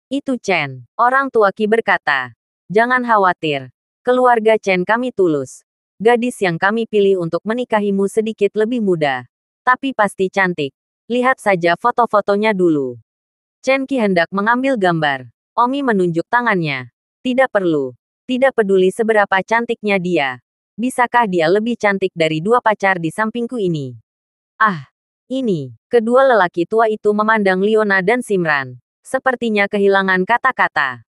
Speaker 2: Itu Chen, orang tua Qi berkata. Jangan khawatir. Keluarga Chen kami tulus. Gadis yang kami pilih untuk menikahimu sedikit lebih muda. Tapi pasti cantik. Lihat saja foto-fotonya dulu. Chen Qi hendak mengambil gambar. Omi menunjuk tangannya. Tidak perlu. Tidak peduli seberapa cantiknya dia. Bisakah dia lebih cantik dari 2 pacar di sampingku ini? Ah, ini. Kedua lelaki tua itu memandang Liona dan Simran. Sepertinya kehilangan kata-kata.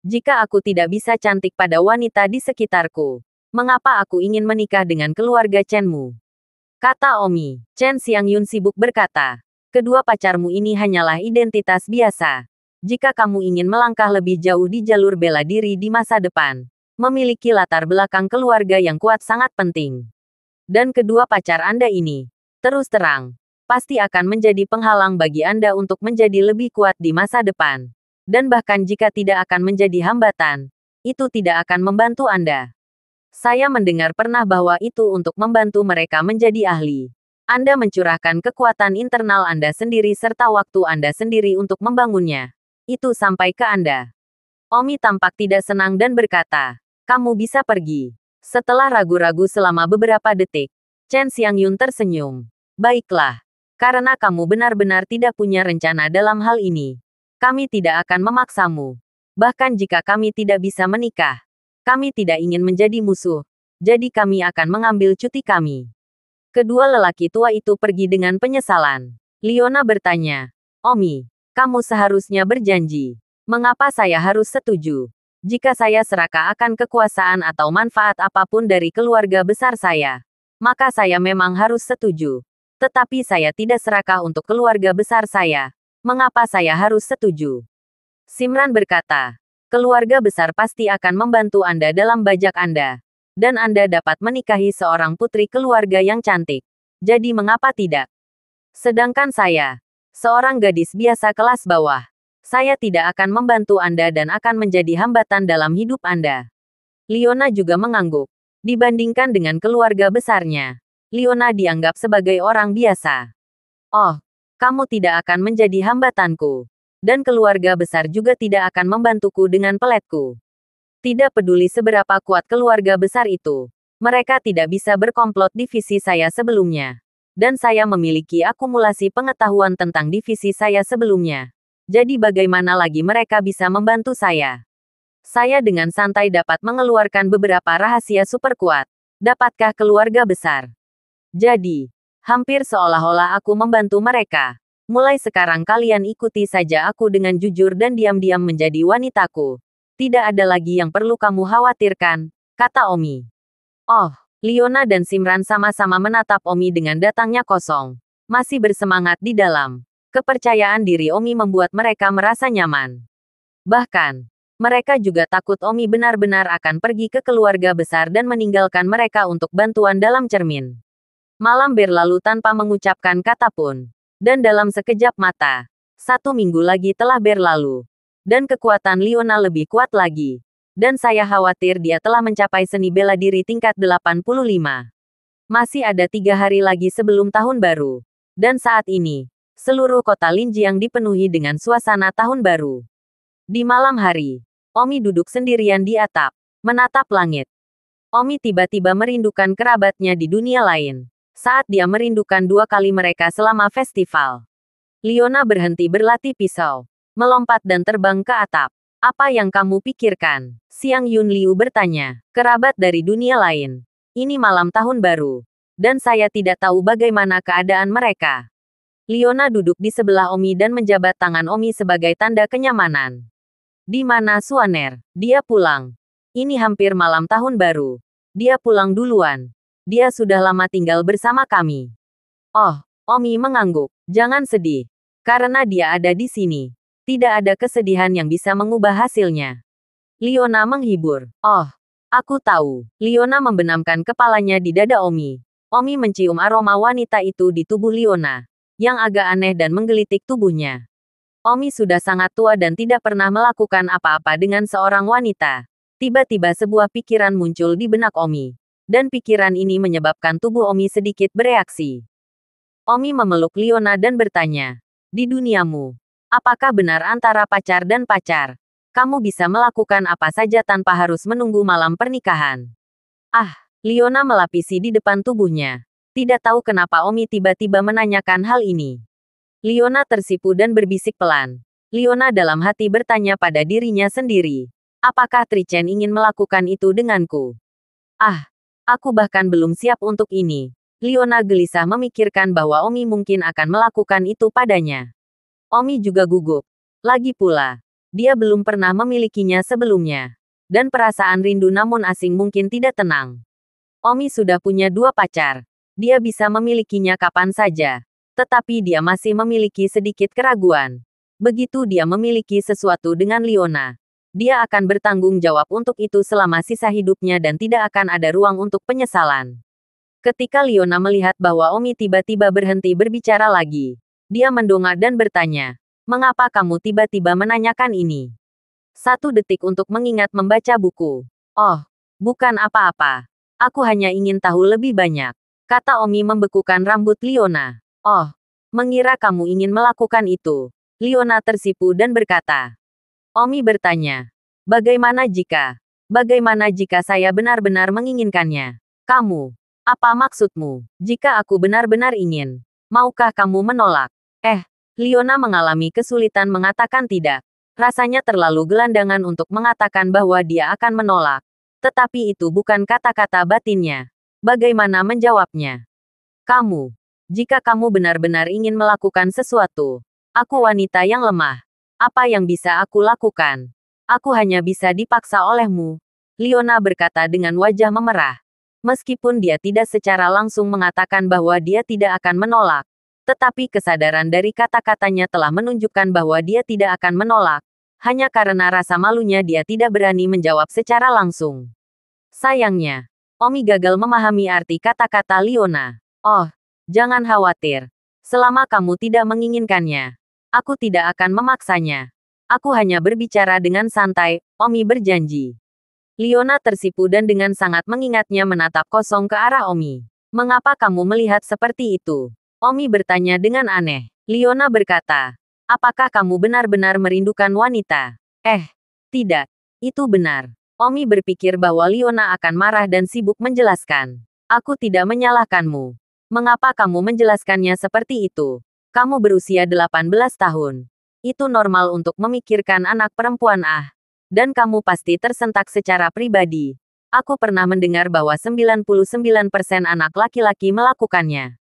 Speaker 2: Jika aku tidak bisa cantik pada wanita di sekitarku, mengapa aku ingin menikah dengan keluarga Chenmu? Kata Omi. Chen Xiangyun sibuk berkata, kedua pacarmu ini hanyalah identitas biasa. Jika kamu ingin melangkah lebih jauh di jalur bela diri di masa depan, memiliki latar belakang keluarga yang kuat sangat penting. Dan kedua pacar Anda ini, terus terang, pasti akan menjadi penghalang bagi Anda untuk menjadi lebih kuat di masa depan. Dan bahkan jika tidak akan menjadi hambatan, itu tidak akan membantu Anda. Saya mendengar pernah bahwa itu untuk membantu mereka menjadi ahli. Anda mencurahkan kekuatan internal Anda sendiri serta waktu Anda sendiri untuk membangunnya. Itu sampai ke Anda. Omi tampak tidak senang dan berkata, kamu bisa pergi. Setelah ragu-ragu selama beberapa detik, Chen Xiangyun tersenyum. Baiklah. Karena kamu benar-benar tidak punya rencana dalam hal ini, kami tidak akan memaksamu. Bahkan jika kami tidak bisa menikah, kami tidak ingin menjadi musuh. Jadi kami akan mengambil cuti kami. Kedua lelaki tua itu pergi dengan penyesalan. Leona bertanya, Omi, kamu seharusnya berjanji. Mengapa saya harus setuju? Jika saya serakah akan kekuasaan atau manfaat apapun dari keluarga besar saya, maka saya memang harus setuju. Tetapi saya tidak serakah untuk keluarga besar saya. Mengapa saya harus setuju? Simran berkata, keluarga besar pasti akan membantu Anda dalam bajak Anda. Dan Anda dapat menikahi seorang putri keluarga yang cantik. Jadi mengapa tidak? Sedangkan saya, seorang gadis biasa kelas bawah. Saya tidak akan membantu Anda dan akan menjadi hambatan dalam hidup Anda. Leona juga mengangguk. Dibandingkan dengan keluarga besarnya, Leona dianggap sebagai orang biasa. Oh, kamu tidak akan menjadi hambatanku. Dan keluarga besar juga tidak akan membantuku dengan peletku. Tidak peduli seberapa kuat keluarga besar itu, mereka tidak bisa berkomplot divisi saya sebelumnya. Dan saya memiliki akumulasi pengetahuan tentang divisi saya sebelumnya. Jadi bagaimana lagi mereka bisa membantu saya? Saya dengan santai dapat mengeluarkan beberapa rahasia super kuat. Dapatkah keluarga besar? Jadi, hampir seolah-olah aku membantu mereka. Mulai sekarang kalian ikuti saja aku dengan jujur dan diam-diam menjadi wanitaku. Tidak ada lagi yang perlu kamu khawatirkan, kata Omi. Oh, Leona dan Simran sama-sama menatap Omi dengan datangnya kosong. Masih bersemangat di dalam. Kepercayaan diri Omi membuat mereka merasa nyaman. Bahkan, mereka juga takut Omi benar-benar akan pergi ke keluarga besar dan meninggalkan mereka untuk bantuan dalam cermin. Malam berlalu tanpa mengucapkan kata pun. Dan dalam sekejap mata, 1 minggu lagi telah berlalu. Dan kekuatan Leona lebih kuat lagi. Dan saya khawatir dia telah mencapai seni bela diri tingkat 85. Masih ada 3 hari lagi sebelum tahun baru. Dan saat ini, seluruh kota Linjiang dipenuhi dengan suasana tahun baru. Di malam hari, Omi duduk sendirian di atap, menatap langit. Omi tiba-tiba merindukan kerabatnya di dunia lain. Saat dia merindukan 2 kali mereka selama festival. Leona berhenti berlatih pisau, melompat dan terbang ke atap. Apa yang kamu pikirkan? Xiang Yun Liu bertanya. Kerabat dari dunia lain. Ini malam tahun baru. Dan saya tidak tahu bagaimana keadaan mereka. Leona duduk di sebelah Omi dan menjabat tangan Omi sebagai tanda kenyamanan. Di mana Suaner? Dia pulang. Ini hampir malam tahun baru. Dia pulang duluan. Dia sudah lama tinggal bersama kami. Oh, Omi mengangguk. Jangan sedih. Karena dia ada di sini. Tidak ada kesedihan yang bisa mengubah hasilnya. Leona menghibur. Oh, aku tahu. Leona membenamkan kepalanya di dada Omi. Omi mencium aroma wanita itu di tubuh Leona. Yang agak aneh dan menggelitik tubuhnya. Omi sudah sangat tua dan tidak pernah melakukan apa-apa dengan seorang wanita. Tiba-tiba sebuah pikiran muncul di benak Omi. Dan pikiran ini menyebabkan tubuh Omi sedikit bereaksi. Omi memeluk Leona dan bertanya, di duniamu, apakah benar antara pacar dan pacar, kamu bisa melakukan apa saja tanpa harus menunggu malam pernikahan? Ah, Leona melapisi di depan tubuhnya. Tidak tahu kenapa Omi tiba-tiba menanyakan hal ini. Leona tersipu dan berbisik pelan. Leona dalam hati bertanya pada dirinya sendiri. Apakah Trichen ingin melakukan itu denganku? Ah, aku bahkan belum siap untuk ini. Leona gelisah memikirkan bahwa Omi mungkin akan melakukan itu padanya. Omi juga gugup. Lagi pula, dia belum pernah memilikinya sebelumnya. Dan perasaan rindu namun asing mungkin tidak tenang. Omi sudah punya 2 pacar. Dia bisa memilikinya kapan saja. Tetapi dia masih memiliki sedikit keraguan. Begitu dia memiliki sesuatu dengan Leona, dia akan bertanggung jawab untuk itu selama sisa hidupnya dan tidak akan ada ruang untuk penyesalan. Ketika Leona melihat bahwa Omi tiba-tiba berhenti berbicara lagi, dia mendongak dan bertanya, mengapa kamu tiba-tiba menanyakan ini? 1 detik untuk mengingat membaca buku. Oh, bukan apa-apa. Aku hanya ingin tahu lebih banyak. Kata Omi membekukan rambut Leona. Oh, mengira kamu ingin melakukan itu. Leona tersipu dan berkata. Omi bertanya. Bagaimana jika saya benar-benar menginginkannya? Kamu, apa maksudmu? Jika aku benar-benar ingin, maukah kamu menolak? Leona mengalami kesulitan mengatakan tidak. Rasanya terlalu gelandangan untuk mengatakan bahwa dia akan menolak. Tetapi itu bukan kata-kata batinnya. Bagaimana menjawabnya? Jika kamu benar-benar ingin melakukan sesuatu, aku wanita yang lemah. Apa yang bisa aku lakukan? Aku hanya bisa dipaksa olehmu. Leona berkata dengan wajah memerah. Meskipun dia tidak secara langsung mengatakan bahwa dia tidak akan menolak, tetapi kesadaran dari kata-katanya telah menunjukkan bahwa dia tidak akan menolak. Hanya karena rasa malunya dia tidak berani menjawab secara langsung. Sayangnya, Omi gagal memahami arti kata-kata Leona. Oh, jangan khawatir. Selama kamu tidak menginginkannya, aku tidak akan memaksanya. Aku hanya berbicara dengan santai, Omi berjanji. Leona tersipu dan dengan sangat mengingatnya menatap kosong ke arah Omi. Mengapa kamu melihat seperti itu? Omi bertanya dengan aneh. Leona berkata, apakah kamu benar-benar merindukan wanita? Tidak. Itu benar. Omi berpikir bahwa Leona akan marah dan sibuk menjelaskan. Aku tidak menyalahkanmu. Mengapa kamu menjelaskannya seperti itu? Kamu berusia 18 tahun. Itu normal untuk memikirkan anak perempuan Dan kamu pasti tersentak secara pribadi. Aku pernah mendengar bahwa 99% anak laki-laki melakukannya.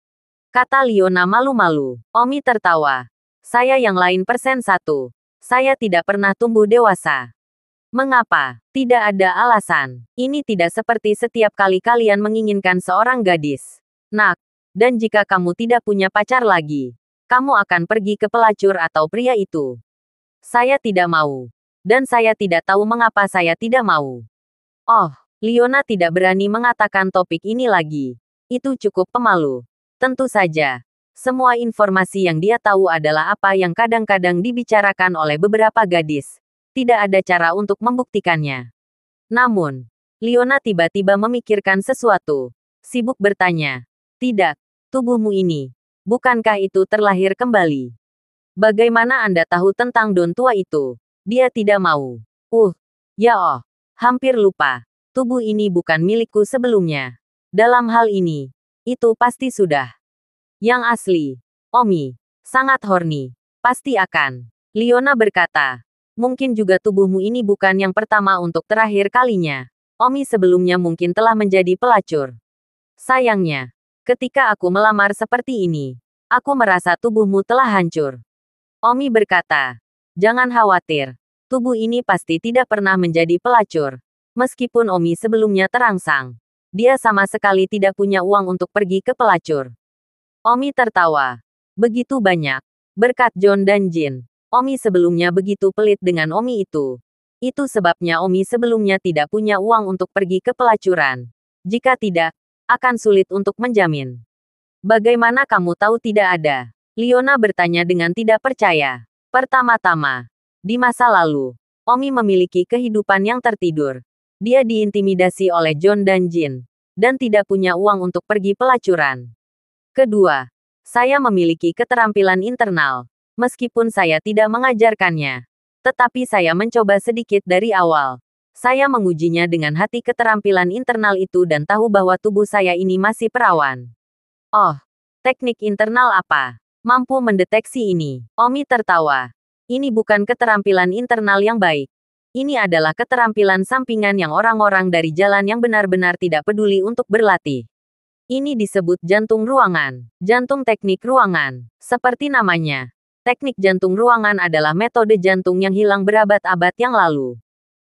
Speaker 2: Kata Leona malu-malu. Omi tertawa. Saya yang lain persen satu. Saya tidak pernah tumbuh dewasa. Mengapa? Tidak ada alasan. Ini tidak seperti setiap kali kalian menginginkan seorang gadis. Nak, dan jika kamu tidak punya pacar lagi, kamu akan pergi ke pelacur atau pria itu. Saya tidak mau. Dan saya tidak tahu mengapa saya tidak mau. Oh, Leona tidak berani mengatakan topik ini lagi. Itu cukup pemalu. Tentu saja. Semua informasi yang dia tahu adalah apa yang kadang-kadang dibicarakan oleh beberapa gadis. Tidak ada cara untuk membuktikannya. Namun, Leona tiba-tiba memikirkan sesuatu. Sibuk bertanya. Tidak, tubuhmu ini. Bukankah itu terlahir kembali? Bagaimana Anda tahu tentang Don tua itu? Dia tidak mau. Hampir lupa. Tubuh ini bukan milikku sebelumnya. Dalam hal ini, itu pasti sudah. Yang asli, Omi, sangat horny. Pasti akan. Leona berkata. Mungkin juga tubuhmu ini bukan yang pertama untuk terakhir kalinya. Omi sebelumnya mungkin telah menjadi pelacur. Sayangnya, ketika aku melamar seperti ini, aku merasa tubuhmu telah hancur. Omi berkata, jangan khawatir. Tubuh ini pasti tidak pernah menjadi pelacur. Meskipun Omi sebelumnya terangsang, dia sama sekali tidak punya uang untuk pergi ke pelacur. Omi tertawa. Begitu banyak. Berkat John dan Jin. Omi sebelumnya begitu pelit dengan Omi itu. Itu sebabnya Omi sebelumnya tidak punya uang untuk pergi ke pelacuran. Jika tidak, akan sulit untuk menjamin. Bagaimana kamu tahu tidak ada? Leona bertanya dengan tidak percaya. Pertama-tama, di masa lalu, Omi memiliki kehidupan yang tertidur. Dia diintimidasi oleh John dan Jin, dan tidak punya uang untuk pergi pelacuran. Kedua, saya memiliki keterampilan internal, meskipun saya tidak mengajarkannya. Tetapi saya mencoba sedikit dari awal. Saya mengujinya dengan hati keterampilan internal itu dan tahu bahwa tubuh saya ini masih perawan. Oh, teknik internal apa? Mampu mendeteksi ini. Omi tertawa. Ini bukan keterampilan internal yang baik. Ini adalah keterampilan sampingan yang orang-orang dari jalan yang benar-benar tidak peduli untuk berlatih. Ini disebut jantung ruangan. Jantung teknik ruangan. Seperti namanya. Teknik jantung ruangan adalah metode jantung yang hilang berabad-abad yang lalu.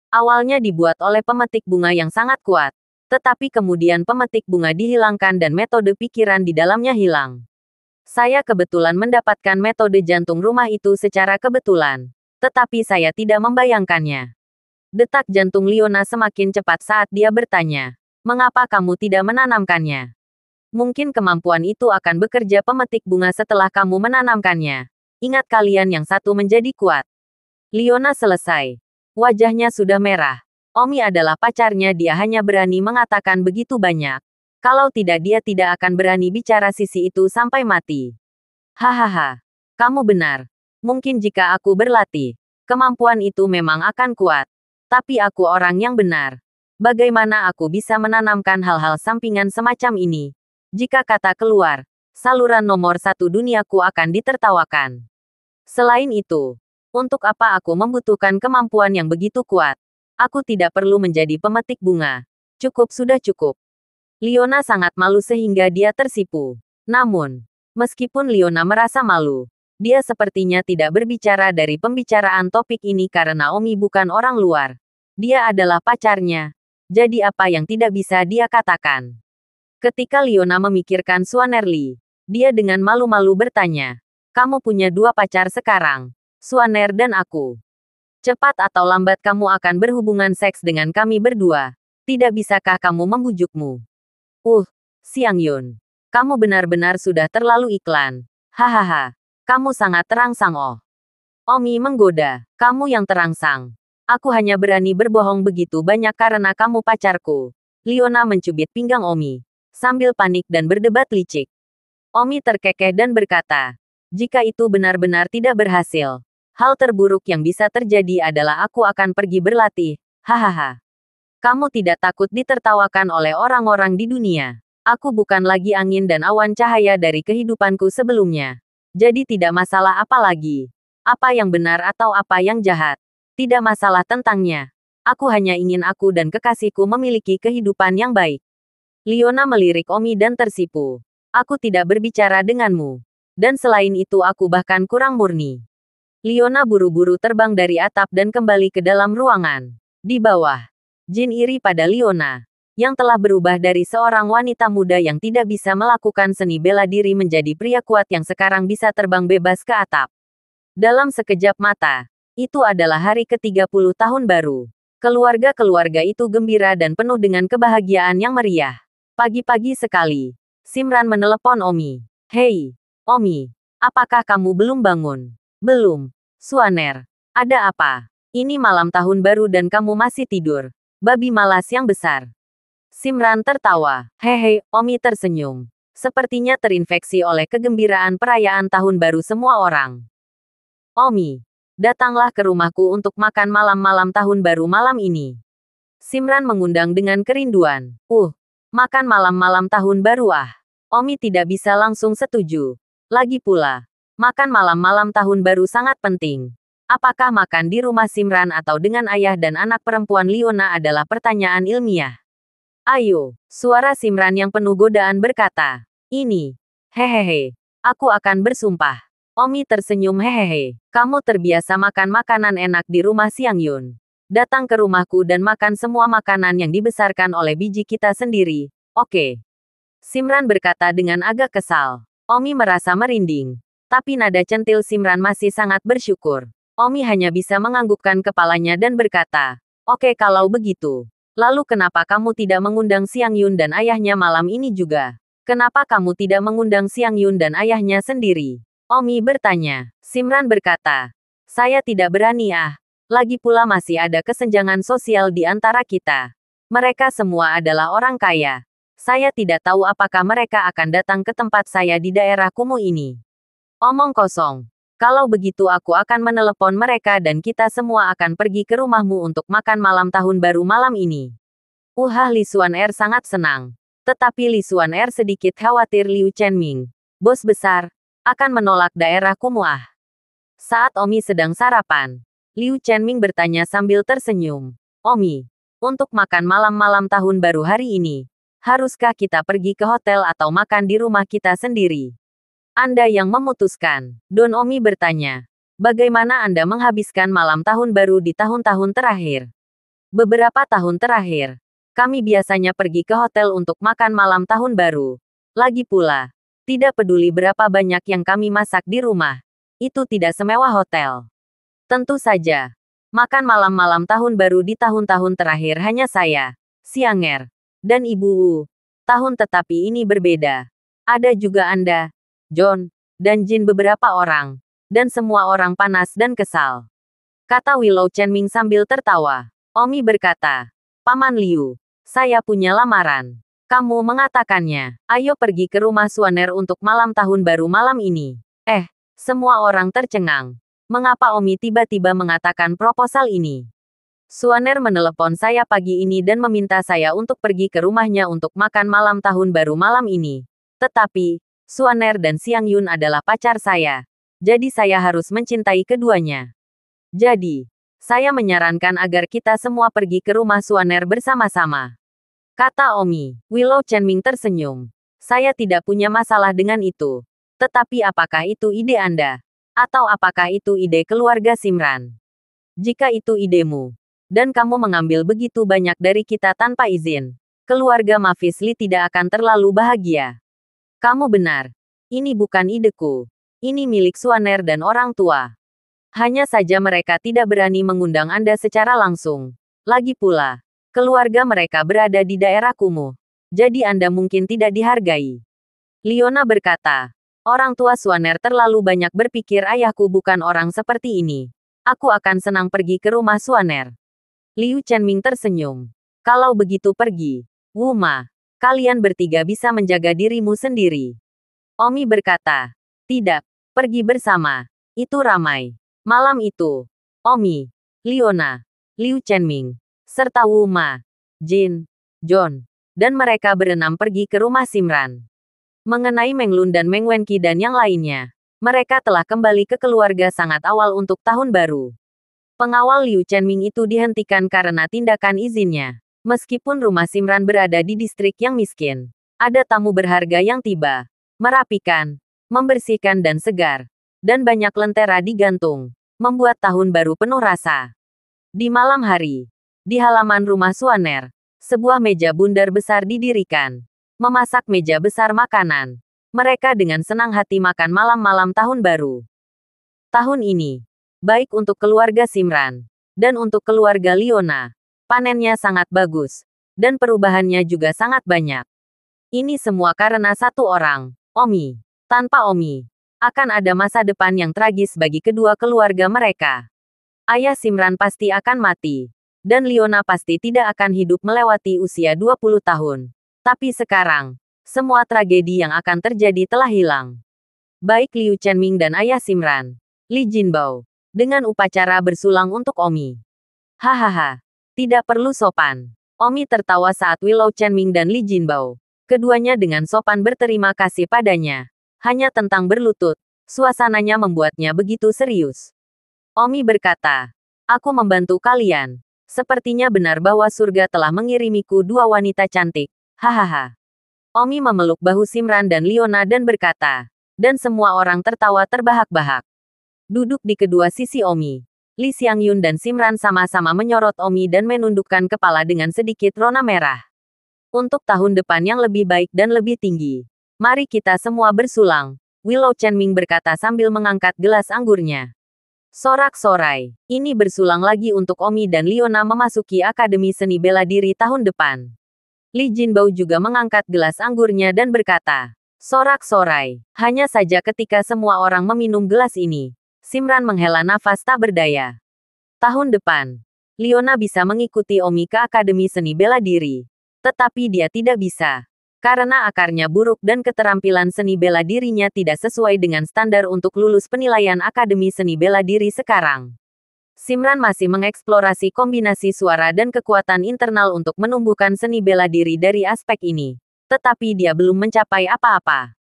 Speaker 2: Awalnya dibuat oleh pemetik bunga yang sangat kuat. Tetapi kemudian pemetik bunga dihilangkan dan metode pikiran di dalamnya hilang. Saya kebetulan mendapatkan metode jantung rumah itu secara kebetulan. Tetapi saya tidak membayangkannya. Detak jantung Leona semakin cepat saat dia bertanya. Mengapa kamu tidak menanamkannya? Mungkin kemampuan itu akan bekerja pemetik bunga setelah kamu menanamkannya. Ingat kalian yang satu menjadi kuat. Leona selesai. Wajahnya sudah merah. Omi adalah pacarnya, dia hanya berani mengatakan begitu banyak. Kalau tidak dia tidak akan berani bicara sisi itu sampai mati. Hahaha. Kamu benar. Mungkin jika aku berlatih, kemampuan itu memang akan kuat. Tapi aku orang yang benar. Bagaimana aku bisa menanamkan hal-hal sampingan semacam ini? Jika kata keluar, saluran nomor 1 duniaku akan ditertawakan. Selain itu, untuk apa aku membutuhkan kemampuan yang begitu kuat? Aku tidak perlu menjadi pemetik bunga. Cukup sudah cukup. Leona sangat malu sehingga dia tersipu. Namun, meskipun Liona merasa malu, dia sepertinya tidak berbicara dari pembicaraan topik ini karena Omi bukan orang luar. Dia adalah pacarnya. Jadi apa yang tidak bisa dia katakan? Ketika Liona memikirkan Swanerly, dia dengan malu-malu bertanya, "Kamu punya dua pacar sekarang, Swaner dan aku. Cepat atau lambat kamu akan berhubungan seks dengan kami berdua. Tidak bisakah kamu membujukmu?" Siang Yun. Kamu benar-benar sudah terlalu iklan. Hahaha. Kamu sangat terangsang Omi menggoda. Kamu yang terangsang. Aku hanya berani berbohong begitu banyak karena kamu pacarku. Liona mencubit pinggang Omi, sambil panik dan berdebat licik. Omi terkekeh dan berkata, "Jika itu benar-benar tidak berhasil, hal terburuk yang bisa terjadi adalah aku akan pergi berlatih. Hahaha. Kamu tidak takut ditertawakan oleh orang-orang di dunia. Aku bukan lagi angin dan awan cahaya dari kehidupanku sebelumnya. Jadi tidak masalah apa lagi. Apa yang benar atau apa yang jahat. Tidak masalah tentangnya. Aku hanya ingin aku dan kekasihku memiliki kehidupan yang baik." Liona melirik Omi dan tersipu. "Aku tidak berbicara denganmu. Dan selain itu aku bahkan kurang murni." Liona buru-buru terbang dari atap dan kembali ke dalam ruangan. Di bawah, Jin iri pada Liona, yang telah berubah dari seorang wanita muda yang tidak bisa melakukan seni bela diri menjadi pria kuat yang sekarang bisa terbang bebas ke atap. Dalam sekejap mata, itu adalah hari ke-30 tahun baru. Keluarga-keluarga itu gembira dan penuh dengan kebahagiaan yang meriah. Pagi-pagi sekali, Simran menelepon Omi. "Hei, Omi, apakah kamu belum bangun?" "Belum, Swaner. Ada apa? Ini malam tahun baru dan kamu masih tidur. Babi malas yang besar." Simran tertawa. "Hehe," Omi tersenyum. Sepertinya terinfeksi oleh kegembiraan perayaan tahun baru semua orang. "Omi, datanglah ke rumahku untuk makan malam-malam tahun baru malam ini." Simran mengundang dengan kerinduan. Makan malam-malam tahun baru Omi tidak bisa langsung setuju. Lagi pula, makan malam-malam tahun baru sangat penting. Apakah makan di rumah Simran atau dengan ayah dan anak perempuan Liona adalah pertanyaan ilmiah. "Ayo," suara Simran yang penuh godaan berkata. "Ini. Hehehe. Aku akan bersumpah." Omi tersenyum. "Hehehe. Kamu terbiasa makan makanan enak di rumah Siang Yun. Datang ke rumahku dan makan semua makanan yang dibesarkan oleh biji kita sendiri, oke?" Simran berkata dengan agak kesal. Omi merasa merinding. Tapi nada centil Simran masih sangat bersyukur. Omi hanya bisa menganggukkan kepalanya dan berkata, "Oke kalau begitu. Lalu kenapa kamu tidak mengundang Siang Yun dan ayahnya malam ini juga? Kenapa kamu tidak mengundang Siang Yun dan ayahnya sendiri?" Omi bertanya. Simran berkata, "Saya tidak berani Lagi pula masih ada kesenjangan sosial di antara kita. Mereka semua adalah orang kaya. Saya tidak tahu apakah mereka akan datang ke tempat saya di daerah kumuh ini." "Omong kosong. Kalau begitu aku akan menelepon mereka dan kita semua akan pergi ke rumahmu untuk makan malam tahun baru malam ini." Li Xuan-er sangat senang. Tetapi Li Xuan-er sedikit khawatir Liu Chenming, bos besar, akan menolak daerah kumuh. Saat Omi sedang sarapan, Liu Chenming bertanya sambil tersenyum, "Omi, untuk makan malam-malam tahun baru hari ini, haruskah kita pergi ke hotel atau makan di rumah kita sendiri?" "Anda yang memutuskan." Don Omi bertanya. "Bagaimana Anda menghabiskan malam tahun baru di tahun-tahun terakhir?" "Beberapa tahun terakhir, kami biasanya pergi ke hotel untuk makan malam tahun baru. Lagi pula, tidak peduli berapa banyak yang kami masak di rumah, itu tidak semewah hotel. Tentu saja, makan malam-malam tahun baru di tahun-tahun terakhir hanya saya, Sianger, dan Ibu Wu. Tahun tetapi ini berbeda. Ada juga Anda, John, dan Jin beberapa orang. Dan semua orang panas dan kesal," kata Willow Chenming sambil tertawa. Omi berkata, "Paman Liu, saya punya lamaran. Kamu mengatakannya. Ayo pergi ke rumah Swaner untuk malam tahun baru malam ini." Semua orang tercengang. Mengapa Omi tiba-tiba mengatakan proposal ini? "Swaner menelepon saya pagi ini dan meminta saya untuk pergi ke rumahnya untuk makan malam tahun baru malam ini. Tetapi, Swaner dan Siang Yun adalah pacar saya. Jadi saya harus mencintai keduanya. Jadi, saya menyarankan agar kita semua pergi ke rumah Swaner bersama-sama," kata Omi. Willow Chenming tersenyum. Saya tidak punya masalah dengan itu. Tetapi apakah itu ide Anda? Atau apakah itu ide keluarga Simran? Jika itu idemu, dan kamu mengambil begitu banyak dari kita tanpa izin, keluarga Mavis Lee tidak akan terlalu bahagia. Kamu benar. Ini bukan ideku. Ini milik Swaner dan orang tua. Hanya saja mereka tidak berani mengundang Anda secara langsung. Lagi pula, keluarga mereka berada di daerah kumuh. Jadi Anda mungkin tidak dihargai. Leona berkata, orang tua Swaner terlalu banyak berpikir ayahku bukan orang seperti ini. Aku akan senang pergi ke rumah Swaner. Liu Chenming tersenyum. Kalau begitu pergi. Wuma, kalian bertiga bisa menjaga dirimu sendiri. Omi berkata, tidak, pergi bersama. Itu ramai. Malam itu, Omi, Leona, Liu Chenming, serta Wuma, Jin, John, dan mereka berenam pergi ke rumah Simran. Mengenai Meng Lun dan Meng Wenqi dan yang lainnya, mereka telah kembali ke keluarga sangat awal untuk tahun baru. Pengawal Liu Chenming itu dihentikan karena tindakan izinnya. Meskipun rumah Simran berada di distrik yang miskin, ada tamu berharga yang tiba, merapikan, membersihkan dan segar, dan banyak lentera digantung, membuat tahun baru penuh rasa. Di malam hari, di halaman rumah Swaner, sebuah meja bundar besar didirikan. Memasak meja besar makanan. Mereka dengan senang hati makan malam-malam tahun baru. Tahun ini, baik untuk keluarga Simran, dan untuk keluarga Leona, panennya sangat bagus, dan perubahannya juga sangat banyak. Ini semua karena satu orang, Omi. Tanpa Omi, akan ada masa depan yang tragis bagi kedua keluarga mereka. Ayah Simran pasti akan mati. Dan Leona pasti tidak akan hidup melewati usia 20 tahun. Tapi sekarang, semua tragedi yang akan terjadi telah hilang. Baik Liu Chenming dan ayah Simran, Li Jinbao, dengan upacara bersulang untuk Omi. Hahaha, tidak perlu sopan. Omi tertawa saat Willow Chenming dan Li Jinbao, keduanya dengan sopan berterima kasih padanya. Hanya tentang berlutut, suasananya membuatnya begitu serius. Omi berkata, aku membantu kalian. Sepertinya benar bahwa surga telah mengirimiku dua wanita cantik. Hahaha. Omi memeluk bahu Simran dan Leona dan berkata, dan semua orang tertawa terbahak-bahak. Duduk di kedua sisi Omi, Li Xiangyun dan Simran sama-sama menyorot Omi dan menundukkan kepala dengan sedikit rona merah. Untuk tahun depan yang lebih baik dan lebih tinggi, mari kita semua bersulang, Willow Chenming berkata sambil mengangkat gelas anggurnya. Sorak-sorai, ini bersulang lagi untuk Omi dan Leona memasuki Akademi Seni Bela Diri tahun depan. Li Jinbao juga mengangkat gelas anggurnya dan berkata, sorak-sorai. Hanya saja ketika semua orang meminum gelas ini, Simran menghela nafas tak berdaya. Tahun depan, Leona bisa mengikuti Omi ke Akademi Seni Bela Diri. Tetapi dia tidak bisa. Karena akarnya buruk dan keterampilan seni bela dirinya tidak sesuai dengan standar untuk lulus penilaian Akademi Seni Bela Diri sekarang. Simran masih mengeksplorasi kombinasi suara dan kekuatan internal untuk menumbuhkan seni bela diri dari aspek ini. Tetapi dia belum mencapai apa-apa.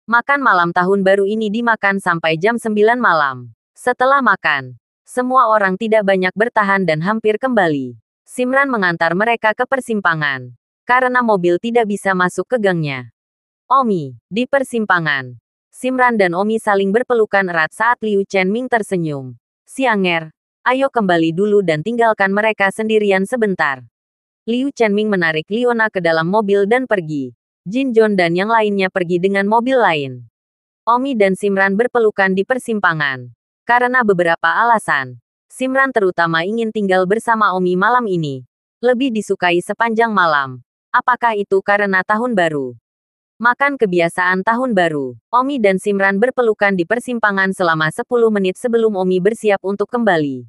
Speaker 2: Makan malam tahun baru ini dimakan sampai jam 9 malam. Setelah makan, semua orang tidak banyak bertahan dan hampir kembali. Simran mengantar mereka ke persimpangan. Karena mobil tidak bisa masuk ke gangnya. Omi, di persimpangan. Simran dan Omi saling berpelukan erat saat Liu Chenming tersenyum. Sianger, ayo kembali dulu dan tinggalkan mereka sendirian sebentar. Liu Chenming menarik Leona ke dalam mobil dan pergi. Jin John dan yang lainnya pergi dengan mobil lain. Omi dan Simran berpelukan di persimpangan. Karena beberapa alasan, Simran terutama ingin tinggal bersama Omi malam ini. Lebih disukai sepanjang malam. Apakah itu karena tahun baru? Makan kebiasaan tahun baru. Omi dan Simran berpelukan di persimpangan selama 10 menit sebelum Omi bersiap untuk kembali.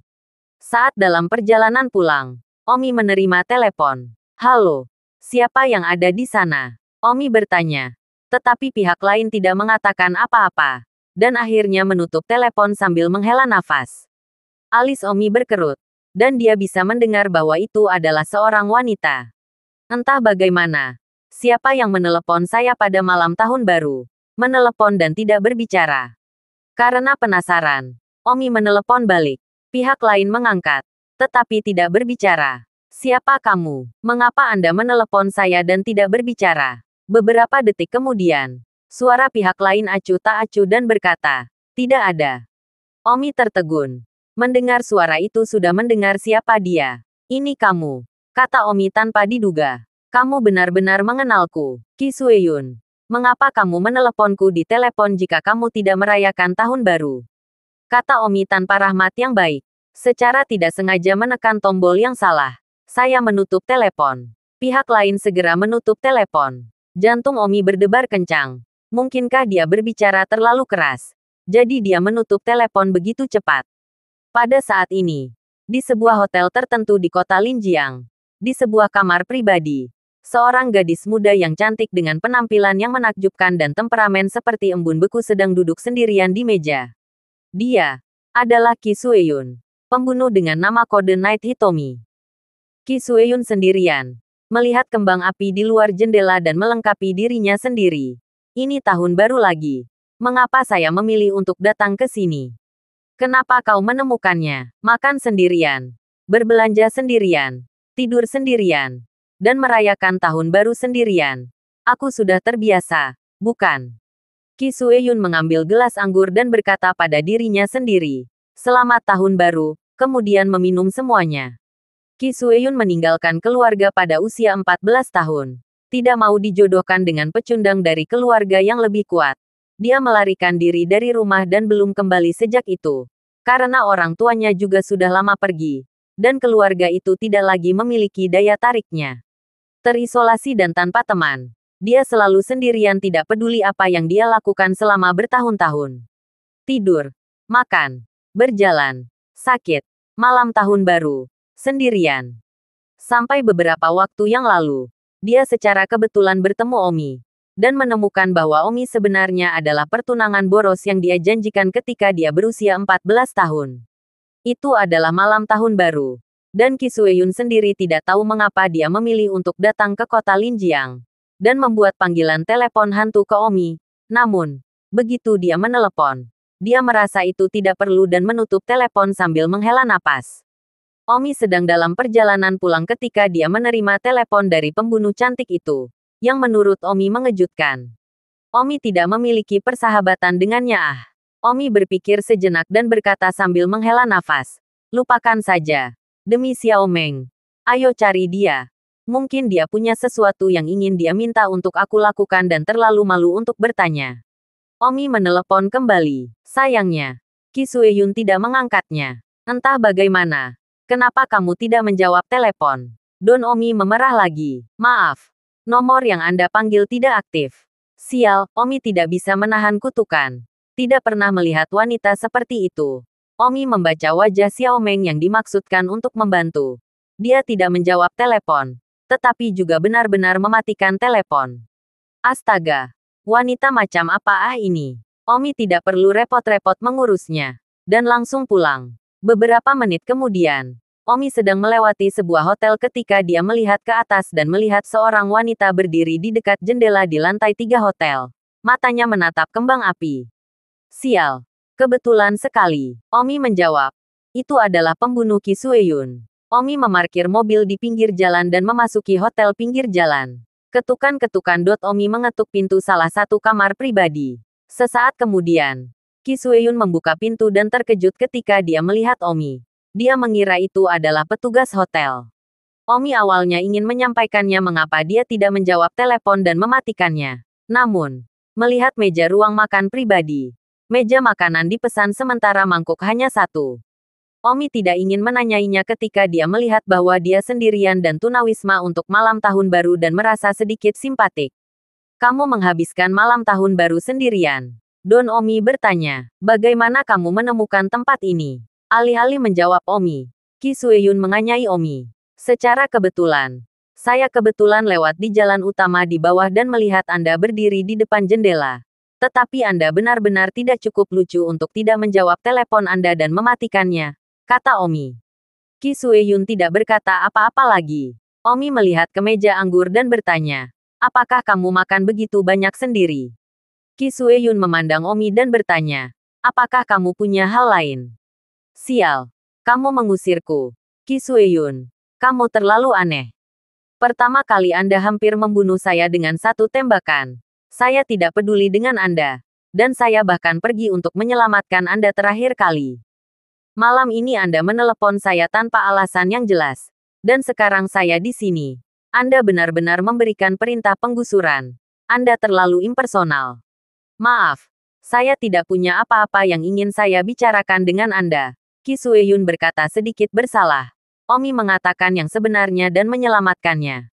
Speaker 2: Saat dalam perjalanan pulang, Omi menerima telepon. Halo, siapa yang ada di sana? Omi bertanya. Tetapi pihak lain tidak mengatakan apa-apa. Dan akhirnya menutup telepon sambil menghela nafas. Alis Omi berkerut. Dan dia bisa mendengar bahwa itu adalah seorang wanita. Entah bagaimana. Siapa yang menelepon saya pada malam tahun baru? Menelepon dan tidak berbicara. Karena penasaran, Omi menelepon balik. Pihak lain mengangkat, tetapi tidak berbicara. Siapa kamu? Mengapa Anda menelepon saya dan tidak berbicara? Beberapa detik kemudian, suara pihak lain acuh tak acuh dan berkata, "Tidak ada." Omi tertegun. Mendengar suara itu sudah mendengar siapa dia. "Ini kamu," kata Omi tanpa diduga. "Kamu benar-benar mengenalku, Ki Sueyun. Mengapa kamu meneleponku di telepon jika kamu tidak merayakan tahun baru?" Kata Omi tanpa rahmat yang baik. Secara tidak sengaja menekan tombol yang salah. "Saya menutup telepon." Pihak lain segera menutup telepon. Jantung Omi berdebar kencang. Mungkinkah dia berbicara terlalu keras? Jadi dia menutup telepon begitu cepat. Pada saat ini, di sebuah hotel tertentu di kota Linjiang, di sebuah kamar pribadi, seorang gadis muda yang cantik dengan penampilan yang menakjubkan dan temperamen seperti embun beku sedang duduk sendirian di meja. Dia adalah Ki Sueyun, pembunuh dengan nama kode Night Hitomi. Ki Sueyun sendirian, melihat kembang api di luar jendela dan melengkapi dirinya sendiri. "Ini tahun baru lagi. Mengapa saya memilih untuk datang ke sini? Kenapa kau menemukannya? Makan sendirian, berbelanja sendirian, tidur sendirian, dan merayakan tahun baru sendirian. Aku sudah terbiasa, bukan?" Ki Sueyun mengambil gelas anggur dan berkata pada dirinya sendiri, "Selamat tahun baru," kemudian meminum semuanya. Ki Sueyun meninggalkan keluarga pada usia 14 tahun. Tidak mau dijodohkan dengan pecundang dari keluarga yang lebih kuat. Dia melarikan diri dari rumah dan belum kembali sejak itu. Karena orang tuanya juga sudah lama pergi. Dan keluarga itu tidak lagi memiliki daya tariknya. Terisolasi dan tanpa teman. Dia selalu sendirian, tidak peduli apa yang dia lakukan selama bertahun-tahun. Tidur, makan, berjalan, sakit, malam tahun baru, sendirian. Sampai beberapa waktu yang lalu, dia secara kebetulan bertemu Omi. Dan menemukan bahwa Omi sebenarnya adalah pertunangan boros yang dia janjikan ketika dia berusia 14 tahun. Itu adalah malam tahun baru. Dan Ki Sueyun sendiri tidak tahu mengapa dia memilih untuk datang ke kota Linjiang. Dan membuat panggilan telepon hantu ke Omi. Namun, begitu dia menelepon, dia merasa itu tidak perlu dan menutup telepon sambil menghela napas. Omi sedang dalam perjalanan pulang ketika dia menerima telepon dari pembunuh cantik itu. Yang menurut Omi mengejutkan. Omi tidak memiliki persahabatan dengannya. Omi berpikir sejenak dan berkata sambil menghela nafas. "Lupakan saja. Demi Xiao Meng. Ayo cari dia. Mungkin dia punya sesuatu yang ingin dia minta untuk aku lakukan dan terlalu malu untuk bertanya." Omi menelepon kembali. Sayangnya, Ki Sueyun tidak mengangkatnya. "Entah bagaimana. Kenapa kamu tidak menjawab telepon?" Don Omi memerah lagi. "Maaf. Nomor yang Anda panggil tidak aktif." Sial, Omi tidak bisa menahan kutukan. Tidak pernah melihat wanita seperti itu. Omi membaca wajah Xiao Meng yang dimaksudkan untuk membantu. Dia tidak menjawab telepon, tetapi juga benar-benar mematikan telepon. Astaga, wanita macam apa ini? Omi tidak perlu repot-repot mengurusnya. Dan langsung pulang. Beberapa menit kemudian, Omi sedang melewati sebuah hotel ketika dia melihat ke atas dan melihat seorang wanita berdiri di dekat jendela di lantai 3 hotel. Matanya menatap kembang api. "Sial. Kebetulan sekali," Omi menjawab. "Itu adalah pembunuh Ki Sueyun." Omi memarkir mobil di pinggir jalan dan memasuki hotel pinggir jalan. Ketukan-ketukan Omi mengetuk pintu salah satu kamar pribadi. Sesaat kemudian, Ki Sueyun membuka pintu dan terkejut ketika dia melihat Omi. Dia mengira itu adalah petugas hotel. Omi awalnya ingin menyampaikannya mengapa dia tidak menjawab telepon dan mematikannya. Namun, melihat meja ruang makan pribadi, meja makanan dipesan sementara mangkuk hanya satu. Omi tidak ingin menanyainya ketika dia melihat bahwa dia sendirian dan tunawisma untuk malam tahun baru dan merasa sedikit simpatik. "Kamu menghabiskan malam tahun baru sendirian?" Don Omi bertanya. "Bagaimana kamu menemukan tempat ini?" Alih-alih menjawab Omi, Ki Sueyun menganyai Omi. "Secara kebetulan. Saya kebetulan lewat di jalan utama di bawah dan melihat Anda berdiri di depan jendela. Tetapi Anda benar-benar tidak cukup lucu untuk tidak menjawab telepon Anda dan mematikannya," kata Omi. Ki Sueyun tidak berkata apa-apa lagi. Omi melihat ke meja anggur dan bertanya, "Apakah kamu makan begitu banyak sendiri?" Ki Sueyun memandang Omi dan bertanya, "Apakah kamu punya hal lain?" "Sial. Kamu mengusirku. Ki Sueyun. Kamu terlalu aneh." Pertama kali Anda hampir membunuh saya dengan satu tembakan. Saya tidak peduli dengan Anda. Dan saya bahkan pergi untuk menyelamatkan Anda terakhir kali. Malam ini Anda menelepon saya tanpa alasan yang jelas. Dan sekarang saya di sini. Anda benar-benar memberikan perintah penggusuran. Anda terlalu impersonal. Maaf. Saya tidak punya apa-apa yang ingin saya bicarakan dengan Anda. Ki Sueyun berkata sedikit bersalah. Omi mengatakan yang sebenarnya dan menyelamatkannya.